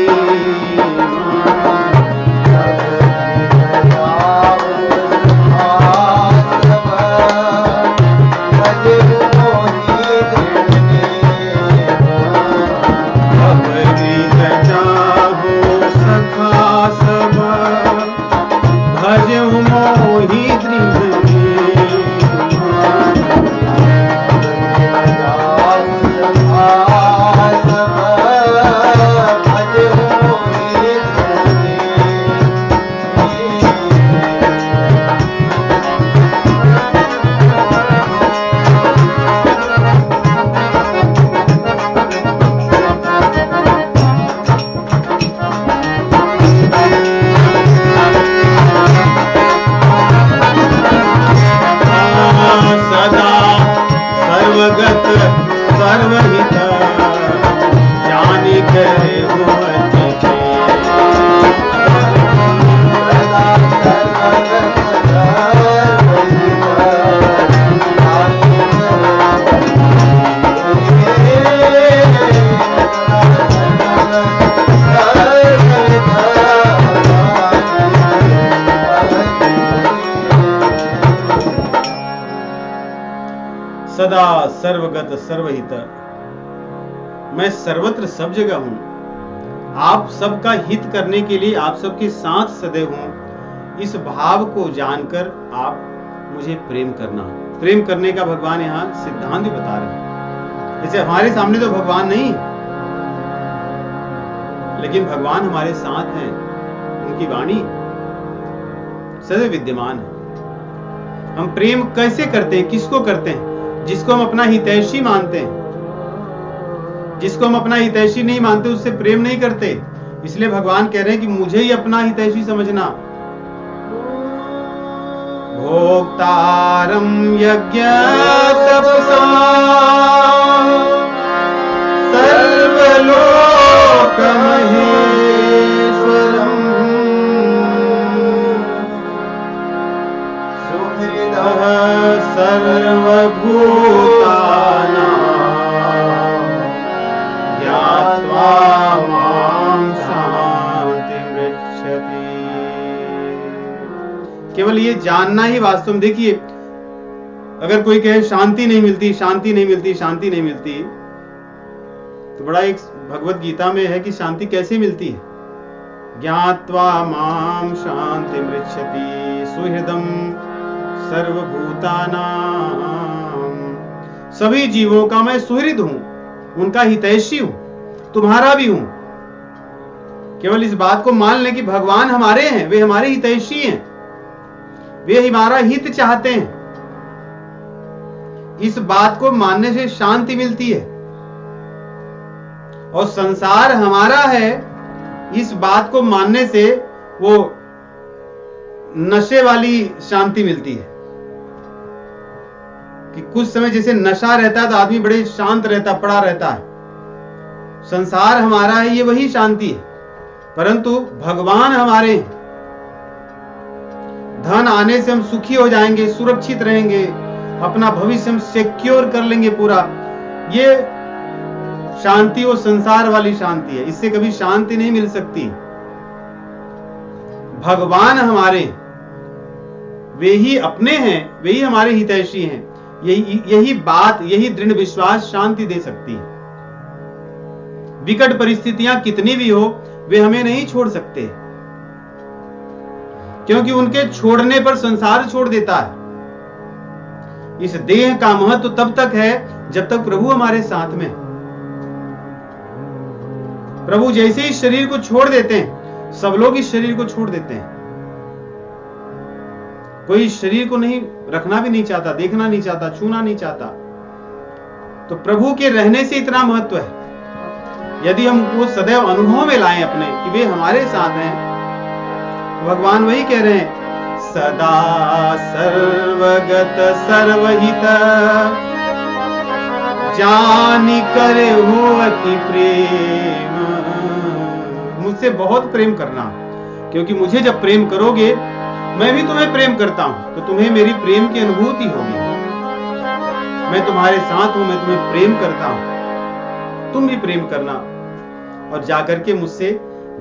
सदा सर्वगत सर्वहित, मैं सर्वत्र सब जगह हूं। आप सबका हित करने के लिए आप सबके साथ सदैव हूं, इस भाव को जानकर आप मुझे प्रेम करना। प्रेम करने का भगवान यहाँ सिद्धांत भी बता रहे हैं। जैसे हमारे सामने तो भगवान नहीं, लेकिन भगवान हमारे साथ हैं, उनकी वाणी सदैव विद्यमान है। हम प्रेम कैसे करते हैं, किसको करते हैं? जिसको हम अपना हितैषी मानते हैं। जिसको हम अपना हितैषी नहीं मानते उससे प्रेम नहीं करते। इसलिए भगवान कह रहे हैं कि मुझे ही अपना हितैषी समझना। भोक्तारं यज्ञ तपसा सर्वलोकमहेश्वरम् सुहृदः सर्वभूतानां ज्ञात्वा मां शान्तिमृच्छति। केवल ये जानना ही वास्तव में, देखिए अगर कोई कहे शांति नहीं मिलती, शांति नहीं मिलती, शांति नहीं मिलती, तो बड़ा एक भगवत गीता में है कि शांति कैसे मिलती है। ज्ञात्वा माम शांति मृच्छति सुहृदम सर्वभूतानां। सभी जीवों का मैं सुहृद हूं, उनका हितैषी हूं, तुम्हारा भी हूं। केवल इस बात को मान लें कि भगवान हमारे हैं, वे हमारे हितैषी हैं, वे हमारा हित चाहते हैं। इस बात को मानने से शांति मिलती है। और संसार हमारा है, इस बात को मानने से वो नशे वाली शांति मिलती है कि कुछ समय जैसे नशा रहता है तो आदमी बड़े शांत रहता, पड़ा रहता है। संसार हमारा है, ये वही शांति है। परंतु भगवान हमारे हैं। धन आने से हम सुखी हो जाएंगे, सुरक्षित रहेंगे, अपना भविष्य हम सिक्योर कर लेंगे पूरा। ये शांति वो संसार वाली शांति है, इससे कभी शांति नहीं मिल सकती। भगवान हमारे, वे ही अपने हैं, वे ही हमारे हितैषी हैं। यही बात, यही दृढ़ विश्वास शांति दे सकती है। विकट परिस्थितियां कितनी भी हो, वे हमें नहीं छोड़ सकते, क्योंकि उनके छोड़ने पर संसार छोड़ देता है। इस देह का महत्व तब तक है जब तक प्रभु हमारे साथ में। प्रभु जैसे ही शरीर को छोड़ देते हैं, सब लोग इस शरीर को छोड़ देते हैं। कोई शरीर को नहीं रखना भी नहीं चाहता, देखना नहीं चाहता, छूना नहीं चाहता। तो प्रभु के रहने से इतना महत्व है। यदि हम वो सदैव अनुभव में लाएं अपने कि वे हमारे साथ हैं, तो भगवान वही कह रहे हैं, सदा सर्वगत सर्वहित जानि करे हो अति प्रेम। मुझसे बहुत प्रेम करना, क्योंकि मुझे जब प्रेम करोगे, मैं भी तुम्हें प्रेम करता हूं, तो तुम्हें मेरी प्रेम की अनुभूति होगी। मैं तुम्हारे साथ हूं, मैं तुम्हें प्रेम करता हूं, तुम भी प्रेम करना, और जाकर के मुझसे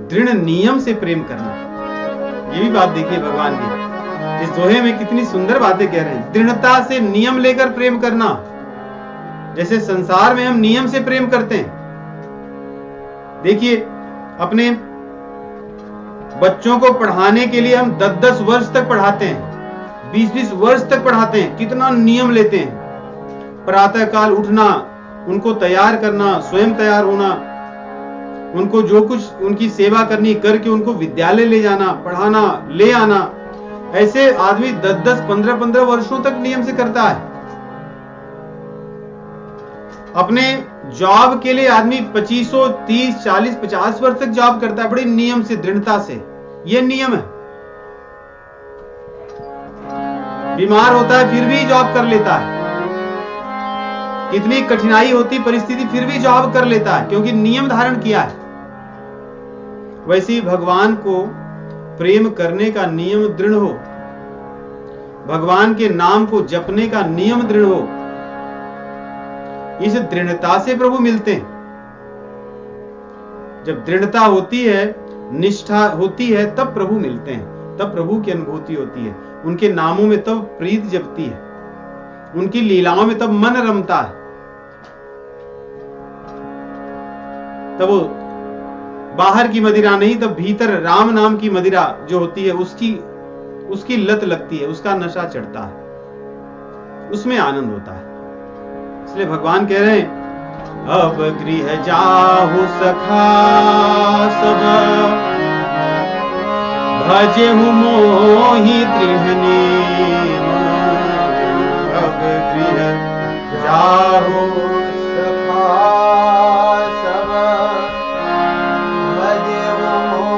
दृढ़ नियम से प्रेम करना। ये भी बात देखिए भगवान की, इस दोहे में कितनी सुंदर बातें कह रहे हैं। दृढ़ता से नियम लेकर प्रेम करना। जैसे संसार में हम नियम से प्रेम करते हैं। देखिए अपने बच्चों को पढ़ाने के लिए हम 10-10 वर्ष तक पढ़ाते हैं, 20-20 वर्ष तक पढ़ाते हैं, कितना नियम लेते हैं। प्रातः काल उठना, उनको तैयार करना, स्वयं तैयार होना, उनको जो कुछ उनकी सेवा करनी करके उनको विद्यालय ले जाना, पढ़ाना, ले आना। ऐसे आदमी 10-10, 15-15 वर्षों तक नियम से करता है। अपने जॉब के लिए आदमी 25, 30, 40, 50 वर्ष तक जॉब करता है, बड़े नियम से, दृढ़ता से। यह नियम है। बीमार होता है फिर भी जॉब कर लेता है, कितनी कठिनाई होती परिस्थिति फिर भी जॉब कर लेता है, क्योंकि नियम धारण किया है। वैसे ही भगवान को प्रेम करने का नियम दृढ़ हो, भगवान के नाम को जपने का नियम दृढ़ हो। इस दृढ़ता से प्रभु मिलते हैं। जब दृढ़ता होती है, निष्ठा होती है, तब प्रभु मिलते हैं, तब प्रभु की अनुभूति होती है। उनके नामों में तब प्रीत जपती है, उनकी लीलाओं में तब मन रमता है, तब वो बाहर की मदिरा नहीं, तो भीतर राम नाम की मदिरा जो होती है उसकी लत लगती है, उसका नशा चढ़ता है, उसमें आनंद होता है। इसलिए भगवान कह रहे हैं, अब गृह जाहु सखा सब, भजेहु मोहि दृढ़ नेम। अब गृह जाहु सखा सब, भजेहु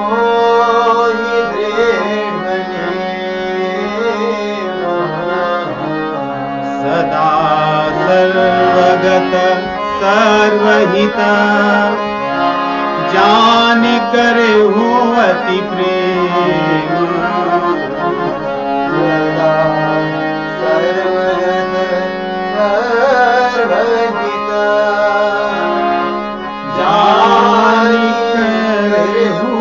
मोहि दृढ़ नेम। सदा सर्वगत सर्वहित, जान करे हो अति प्रेम। सदा सर्वगत सर्वहित, जान करे हो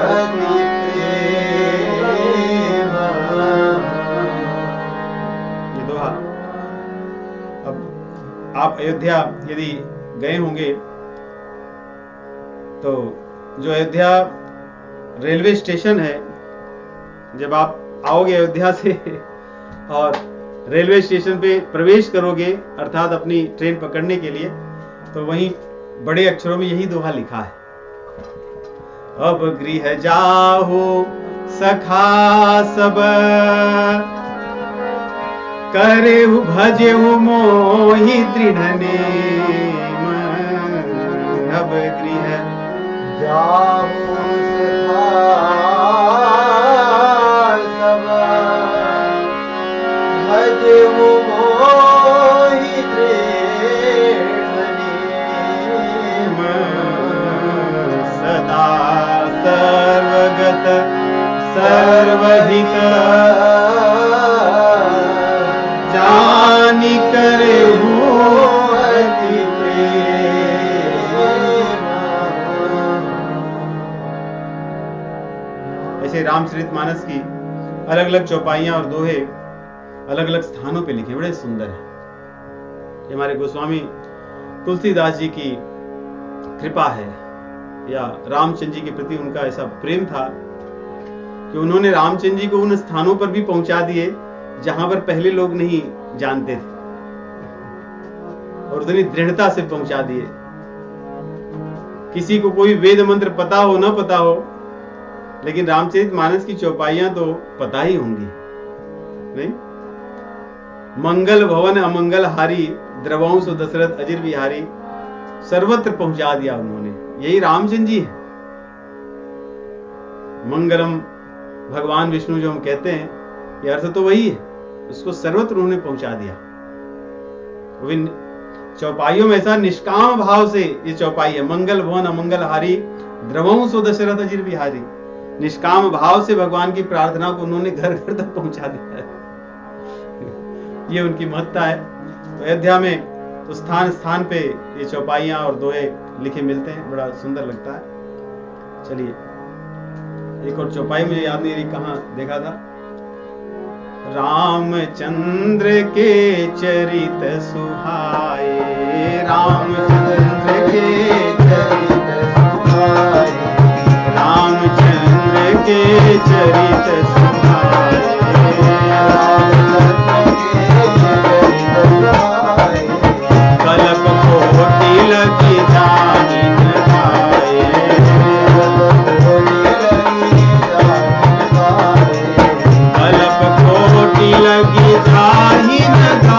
अति प्रेम। ये दोहा। अब आप अयोध्या यदि गए होंगे तो जो अयोध्या रेलवे स्टेशन है, जब आप आओगे अयोध्या से और रेलवे स्टेशन पे प्रवेश करोगे, अर्थात अपनी ट्रेन पकड़ने के लिए, तो वहीं बड़े अक्षरों में यही दोहा लिखा है, अब गृह जाहु सखा सब, करेहु भजेहु मोहि दृढ़ नेम। अब गृह जाहु सखा सब, भजेहु मोहि दृढ़ नेम। सदा सर्वगत सर्वहित, जानि करेहु अति प्रेम। ऐसे रामचरितमानस की अलग अलग चौपाइयां और दोहे अलग अलग स्थानों पे लिखे, बड़े सुंदर हैं। ये हमारे गोस्वामी तुलसीदास जी की कृपा है, या रामचंद्र जी के प्रति उनका ऐसा प्रेम था कि उन्होंने रामचंद्र जी को उन स्थानों पर भी पहुंचा दिए जहां पर पहले लोग नहीं जानते थे, और उतनी दृढ़ता से पहुंचा दिए। किसी को कोई वेद मंत्र पता हो ना पता हो, लेकिन रामचरितमानस की चौपाइयां तो पता ही होंगी, नहीं? मंगल भवन अमंगल हारी, द्रवंश दशरथ अजिर बिहारी, सर्वत्र पहुंचा दिया उन्होंने। यही रामचंद्र जी है। मंगलम भगवान विष्णु जो हम कहते हैं, ये अर्थ तो वही है, उसको सर्वत्र उन्होंने पहुंचा दिया। चौपाइयों में ऐसा निष्काम भाव से ये चौपाई है, मंगल भवन अमंगल हारी, द्रवंश दशरथ अजिर बिहारी। निष्काम भाव से भगवान की प्रार्थना को उन्होंने घर घर तक पहुंचा दिया है। ये उनकी महत्ता है। तो अयोध्या में तो स्थान स्थान पे ये चौपाइयां और दोहे लिखे मिलते हैं, बड़ा सुंदर लगता है। चलिए, एक और चौपाई मुझे याद नहीं रही कहाँ देखा था। रामचंद्र के चरित सुहाए, रामचंद्र के चरित सुहाए, रामचंद्र के चरित सुहाए, कल्प कोटि लगी जाहि न जाए, कल्प कोटि लगी जाहि न